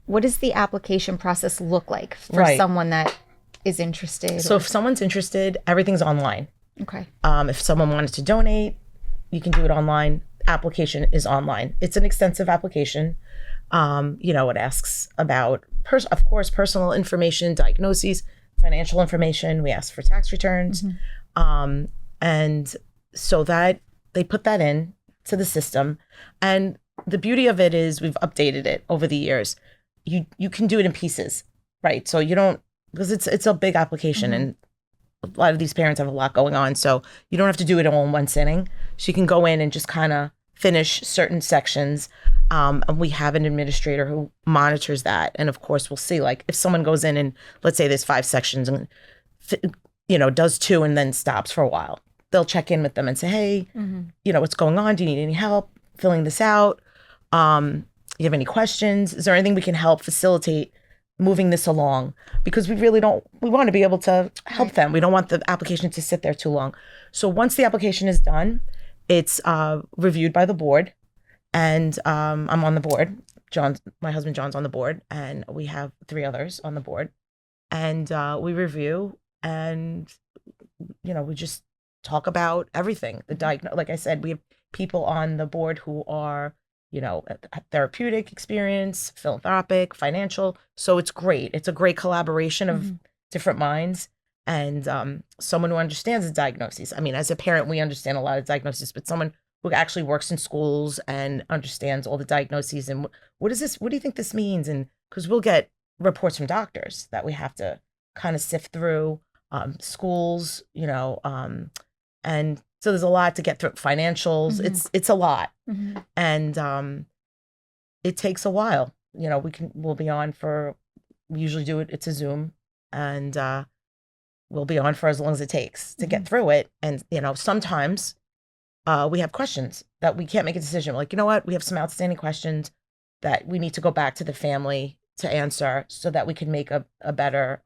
What does the application process look like for someone that is interested? So if someone's interested, everything's online. Okay. If someone wanted to donate, you can do it online. Application is online. It's an extensive application. It asks about, of course, personal information, diagnoses, financial information. We ask for tax returns. And so that they put that in to the system. And the beauty of it is we've updated it over the years. You can do it in pieces, right? So you don't, because it's a big application and a lot of these parents have a lot going on. So you don't have to do it all in one sitting. So you can go in and just kind of finish certain sections. And we have an administrator who monitors that. And of course, we'll see, like, if someone goes in and let's say there's 5 sections and, does 2 and then stops for a while, they'll check in with them and say, hey, what's going on? Do you need any help filling this out? You have any questions? Is there anything we can help facilitate moving this along? Because we want to be able to help them. We don't want the application to sit there too long. So once the application is done, it's reviewed by the board. And I'm on the board. My husband John's on the board, and we have 3 others on the board. And we review, and we just talk about everything. Like I said, we have people on the board who are therapeutic experience, philanthropic, financial. So it's great. It's a great collaboration of different minds, and someone who understands the diagnoses. I mean, as a parent, we understand a lot of diagnoses, but someone who actually works in schools and understands all the diagnoses and what is this? What do you think this means? And because we'll get reports from doctors that we have to kind of sift through, schools, and so there's a lot to get through. Financials, it's a lot, and it takes a while. We'll be on for. We usually do it. It's a Zoom, and we'll be on for as long as it takes to get through it. And sometimes we have questions that we can't make a decision. We're like, you know what? We have some outstanding questions that we need to go back to the family to answer, so that we can make a better.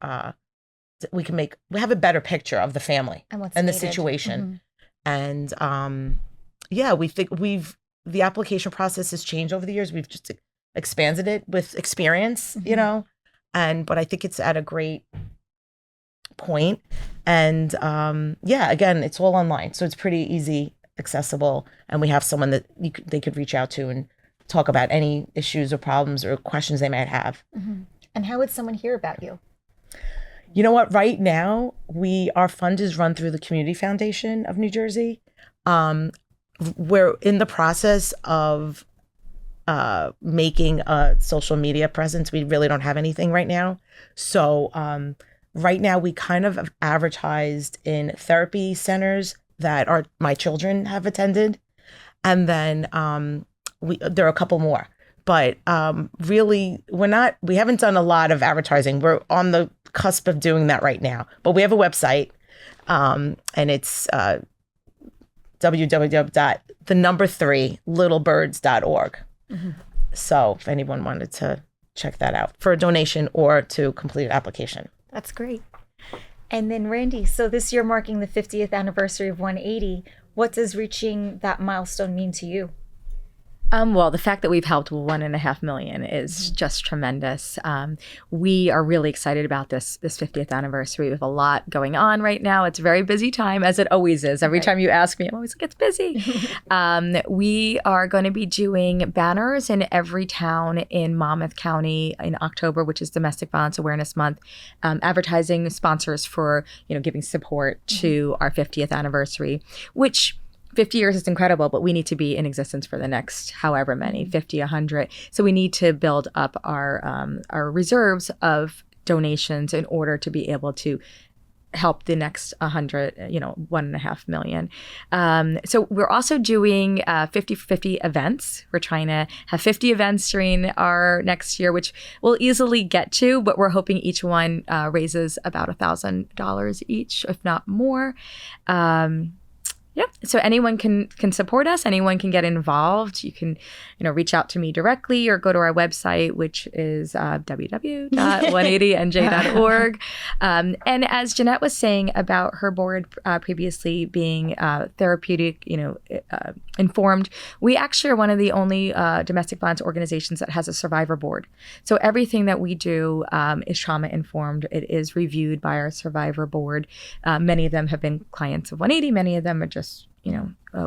We have a better picture of the family and the situation. And we think the application process has changed over the years. We've just expanded it with experience, but I think it's at a great point. And again, it's all online, so it's pretty easy, accessible, and we have someone that they could reach out to and talk about any issues or problems or questions they might have. And how would someone hear about you? You know what? Right now, our fund is run through the Community Foundation of New Jersey. We're in the process of making a social media presence. We really don't have anything right now. So Right now, we kind of have advertised in therapy centers that my children have attended. And then there are a couple more. But really, we haven't done a lot of advertising. We're on the cusp of doing that right now. But we have a website, and it's www.3littlebirds.org. Mm-hmm. So if anyone wanted to check that out for a donation or to complete an application. That's great. And then Randi, so this year marking the 50th anniversary of 180, what does reaching that milestone mean to you? Well, the fact that we've helped 1.5 million is just tremendous. We are really excited about this 50th anniversary. We have a lot going on right now. It's a very busy time, as it always is. Every time you ask me, I'm always like, it's busy. We are going to be doing banners in every town in Monmouth County in October, which is Domestic Violence Awareness Month, advertising sponsors for, giving support to our 50th anniversary, which 50 years is incredible, but we need to be in existence for the next however many, 50, 100. So we need to build up our reserves of donations in order to be able to help the next 100, 1.5 million. So we're also doing 50-50 events. We're trying to have 50 events during our next year, which we'll easily get to, but we're hoping each one raises about $1,000 each, if not more. Yep. So anyone can support us. Anyone can get involved. You can, reach out to me directly or go to our website, which is www.180nj.org. And as Jeanette was saying about her board previously being therapeutic, informed, we actually are one of the only domestic violence organizations that has a survivor board. So everything that we do is trauma informed. It is reviewed by our survivor board. Many of them have been clients of 180. Many of them are just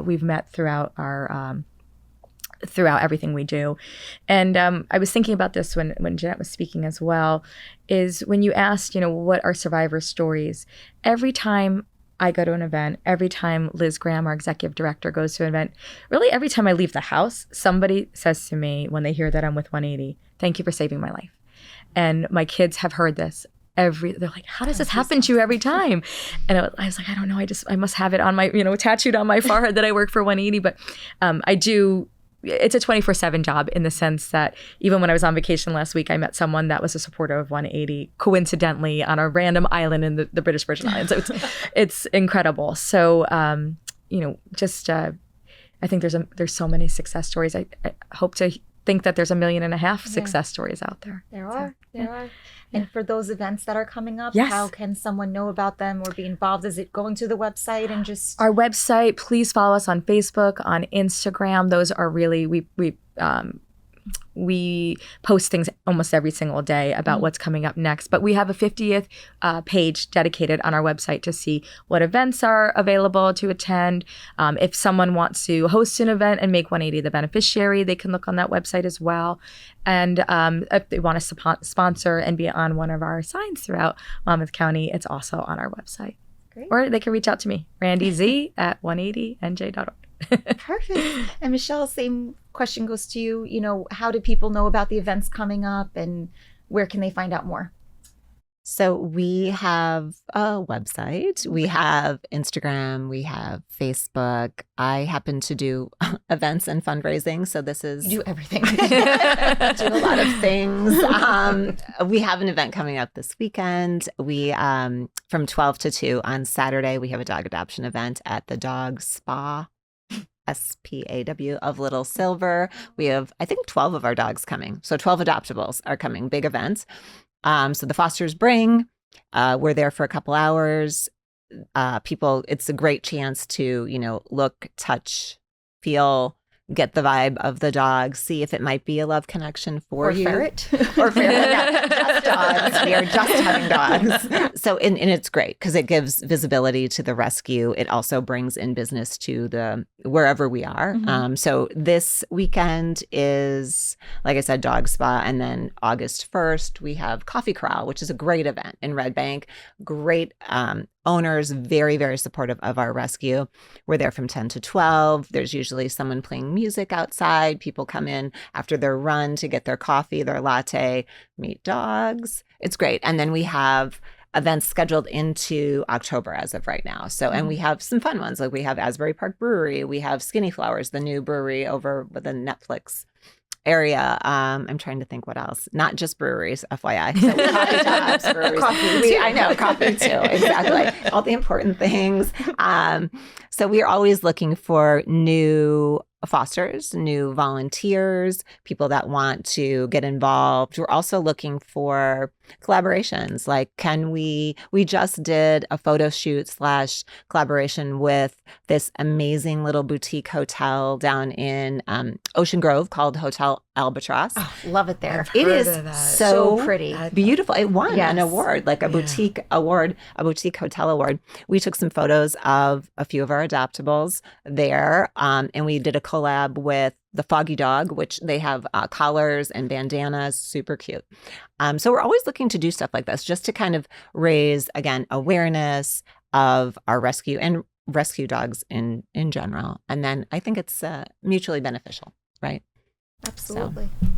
we've met throughout our throughout everything we do. And I was thinking about this when Jeanette was speaking as well, is when you asked, what are survivor stories? Every time I go to an event, every time Liz Graham, our executive director, goes to an event, really every time I leave the house, somebody says to me when they hear that I'm with 180, thank you for saving my life. And my kids have heard this. They're like, how does this happen to you every time? And I was like, I don't know. I must have it on my, tattooed on my forehead that I work for 180. But I do. It's a 24/7 job in the sense that even when I was on vacation last week, I met someone that was a supporter of 180, coincidentally on a random island in the British Virgin Islands. So it's incredible. So I think there's so many success stories. I hope to think that there's 1.5 million success stories out there. There are. And for those events that are coming up, yes. How can someone know about them or be involved? Is it going to the website and just... Our website, please follow us on Facebook, on Instagram. Those are really, we post things almost every single day about what's coming up next. But we have a 50th page dedicated on our website to see what events are available to attend. If someone wants to host an event and make 180 the beneficiary, they can look on that website as well. And if they want to sponsor and be on one of our signs throughout Monmouth County, it's also on our website. Great. Or they can reach out to me, randyz@180nj.org. Perfect. And Michele, same question goes to you. How do people know about the events coming up and where can they find out more? So we have a website, we have Instagram, we have Facebook. I happen to do events and fundraising. So this is... You do everything. do a lot of things. We have an event coming up this weekend. We, from 12 to 2 on Saturday, we have a dog adoption event at the Dog Spa. SPAW of Little Silver. We have, I think, 12 of our dogs coming. So 12 adoptables are coming, big events. So the fosters bring, we're there for a couple hours. People, it's a great chance to, look, touch, feel, get the vibe of the dog, see if it might be a love connection for you. Ferret. Or ferret. Yeah, just dogs. We are just having dogs. So, and it's great because it gives visibility to the rescue. It also brings in business to the wherever we are. Mm-hmm. So this weekend is, like I said, Dog Spa. And then August 1st, we have Coffee Corral, which is a great event in Red Bank. Great owners, very, very supportive of our rescue. We're there from 10 to 12. There's usually someone playing music outside. People come in after their run to get their coffee, their latte, meet dogs. It's great. And then we have events scheduled into October as of right now. So, and we have some fun ones. Like we have Asbury Park Brewery. We have Skinny Flowers, the new brewery over with the Netflix area. I'm trying to think what else. Not just breweries, FYI. So coffee shops, breweries. I know, coffee too. Exactly. All the important things. So we are always looking for new fosters, new volunteers, people that want to get involved. We're also looking for collaborations. Like, we just did a photo shoot / collaboration with this amazing little boutique hotel down in Ocean Grove called Hotel Albatross. Oh, love it there. It is so pretty. Beautiful. It won Yes. an award, like a boutique award, a boutique hotel award. We took some photos of a few of our adoptables there, and we did a collab with the Foggy Dog, which they have collars and bandanas, super cute. So we're always looking to do stuff like this just to kind of raise, again, awareness of our rescue and rescue dogs in general. And then I think it's mutually beneficial, right? Absolutely. So,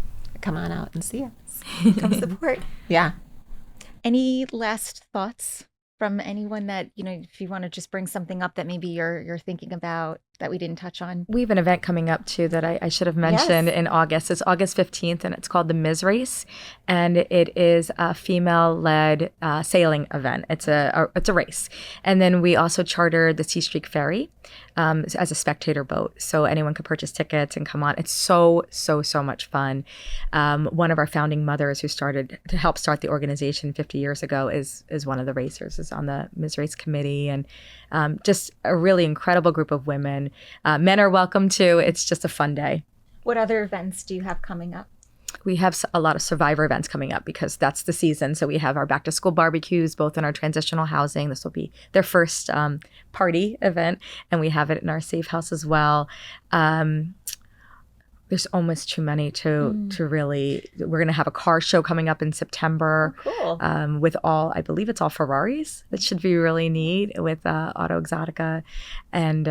come on out and see us. Come support. Yeah. Any last thoughts from anyone that, if you want to just bring something up that maybe you're thinking about that we didn't touch on? We have an event coming up too that I should have mentioned in August. It's August 15th and it's called the Ms. Race. And it is a female-led sailing event. It's a race. And then we also chartered the Sea Streak Ferry as a spectator boat. So anyone could purchase tickets and come on. It's so much fun. One of our founding mothers who started to help start the organization 50 years ago is one of the racers, is on the Ms. Race committee. And just a really incredible group of women. Men are welcome too. It's just a fun day. What other events do you have coming up? We have a lot of survivor events coming up because that's the season. So we have our back to school barbecues, both in our transitional housing. This will be their first party event, and we have it in our safe house as well. There's almost too many to really. We're going to have a car show coming up in September. Oh, cool. With I believe it's all Ferraris. That should be really neat with Auto Exotica. And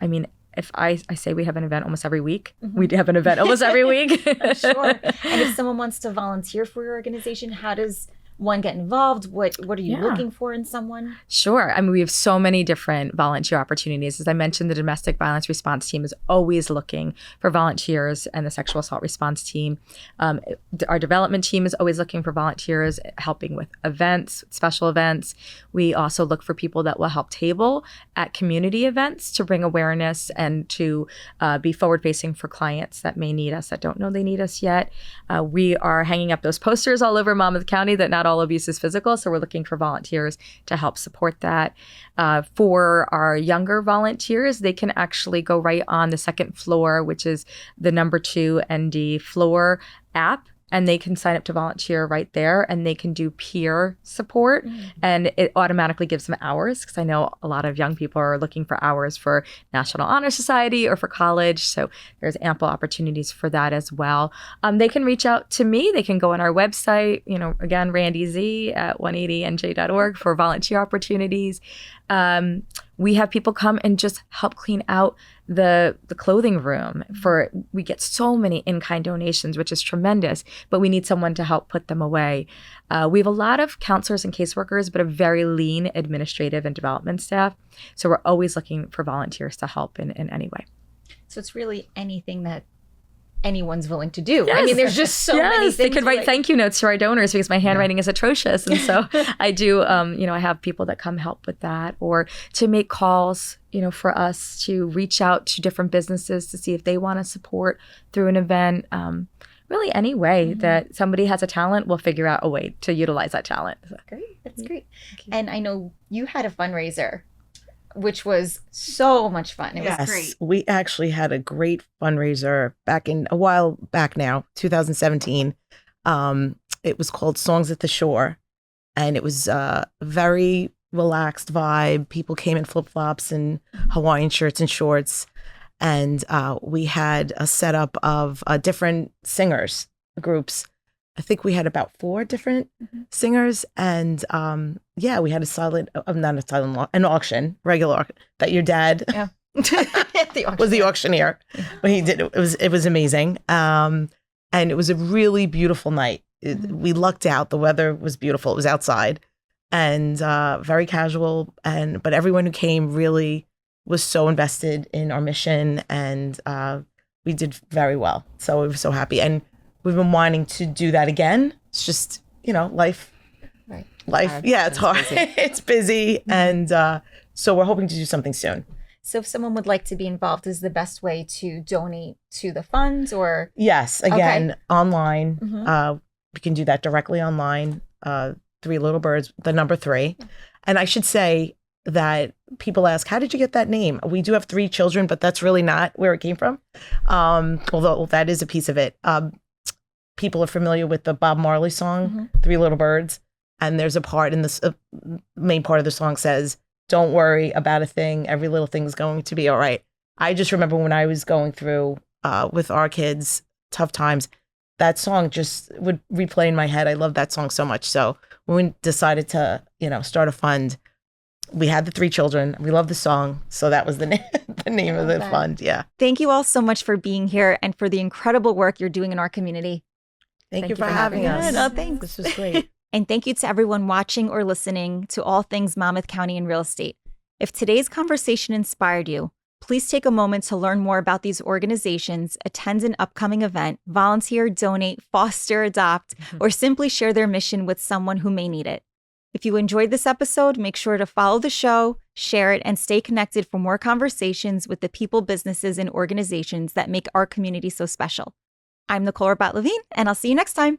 I mean, if I say we have an event almost every week, we have an event almost every week. Sure. And if someone wants to volunteer for your organization, how does one get involved? What are you looking for in someone? Sure. I mean, we have so many different volunteer opportunities. As I mentioned, the domestic violence response team is always looking for volunteers, and the sexual assault response team. Our development team is always looking for volunteers helping with events, special events. We also look for people that will help table at community events to bring awareness and to be forward-facing for clients that may need us, that don't know they need us yet. We are hanging up those posters all over Monmouth County that not all abuse is physical, so we're looking for volunteers to help support that. For our younger volunteers, they can actually go right on the second floor, which is the number 2 ND floor app, and they can sign up to volunteer right there, and they can do peer support, and it automatically gives them hours, because I know a lot of young people are looking for hours for National Honor Society or for college, so there's ample opportunities for that as well. They can reach out to me. They can go on our website, again, Randi Z at 180nj.org for volunteer opportunities. We have people come and just help clean out the clothing room. We get so many in-kind donations, which is tremendous, but we need someone to help put them away. We have a lot of counselors and caseworkers, but a very lean administrative and development staff. So we're always looking for volunteers to help in any way. So it's really anything that anyone's willing to do. Yes. I mean, there's just so many things. They could write thank you notes to our donors because my handwriting is atrocious. And so I do, I have people that come help with that, or to make calls, for us to reach out to different businesses to see if they want to support through an event. Really any way that somebody has a talent, we'll figure out a way to utilize that talent. So. Great. That's great. And I know you had a fundraiser, which was so much fun. It was great. We actually had a great fundraiser a while back now, 2017. It was called Songs at the Shore, and it was a very relaxed vibe. People came in flip-flops and Hawaiian shirts and shorts, and we had a setup of different singers groups. I think we had about 4 different singers, and we had an auction, regular auction, that your dad was the auctioneer. But he did it was amazing, and it was a really beautiful night. We lucked out. The weather was beautiful. It was outside, and very casual. But everyone who came really was so invested in our mission, and we did very well. So we were so happy, and we've been wanting to do that again. It's just, life. Right. Life. Yeah, it's hard. Busy. It's busy. And so we're hoping to do something soon. So if someone would like to be involved, is the best way to donate to the funds or? Yes. Again, online. Mhm. We can do that directly online. 3 Little Birds, the number 3. And I should say that people ask, how did you get that name? We do have 3 children, but that's really not where it came from. Although that is a piece of it. People are familiar with the Bob Marley song, 3 Little Birds. And there's a part in this main part of the song says, don't worry about a thing. Every little thing's going to be all right. I just remember when I was going through with our kids, tough times, that song just would replay in my head. I love that song so much. So when we decided to, start a fund, we had the 3 children. We love the song. So that was the name of the fund. Yeah. Thank you all so much for being here and for the incredible work you're doing in our community. Thank you for having us. us. No, thanks. This was great. And thank you to everyone watching or listening to all things Monmouth County and real estate. If today's conversation inspired you, please take a moment to learn more about these organizations, attend an upcoming event, volunteer, donate, foster, adopt, or simply share their mission with someone who may need it. If you enjoyed this episode, make sure to follow the show, share it, and stay connected for more conversations with the people, businesses, and organizations that make our community so special. I'm Nicole Rabbat Levine, and I'll see you next time.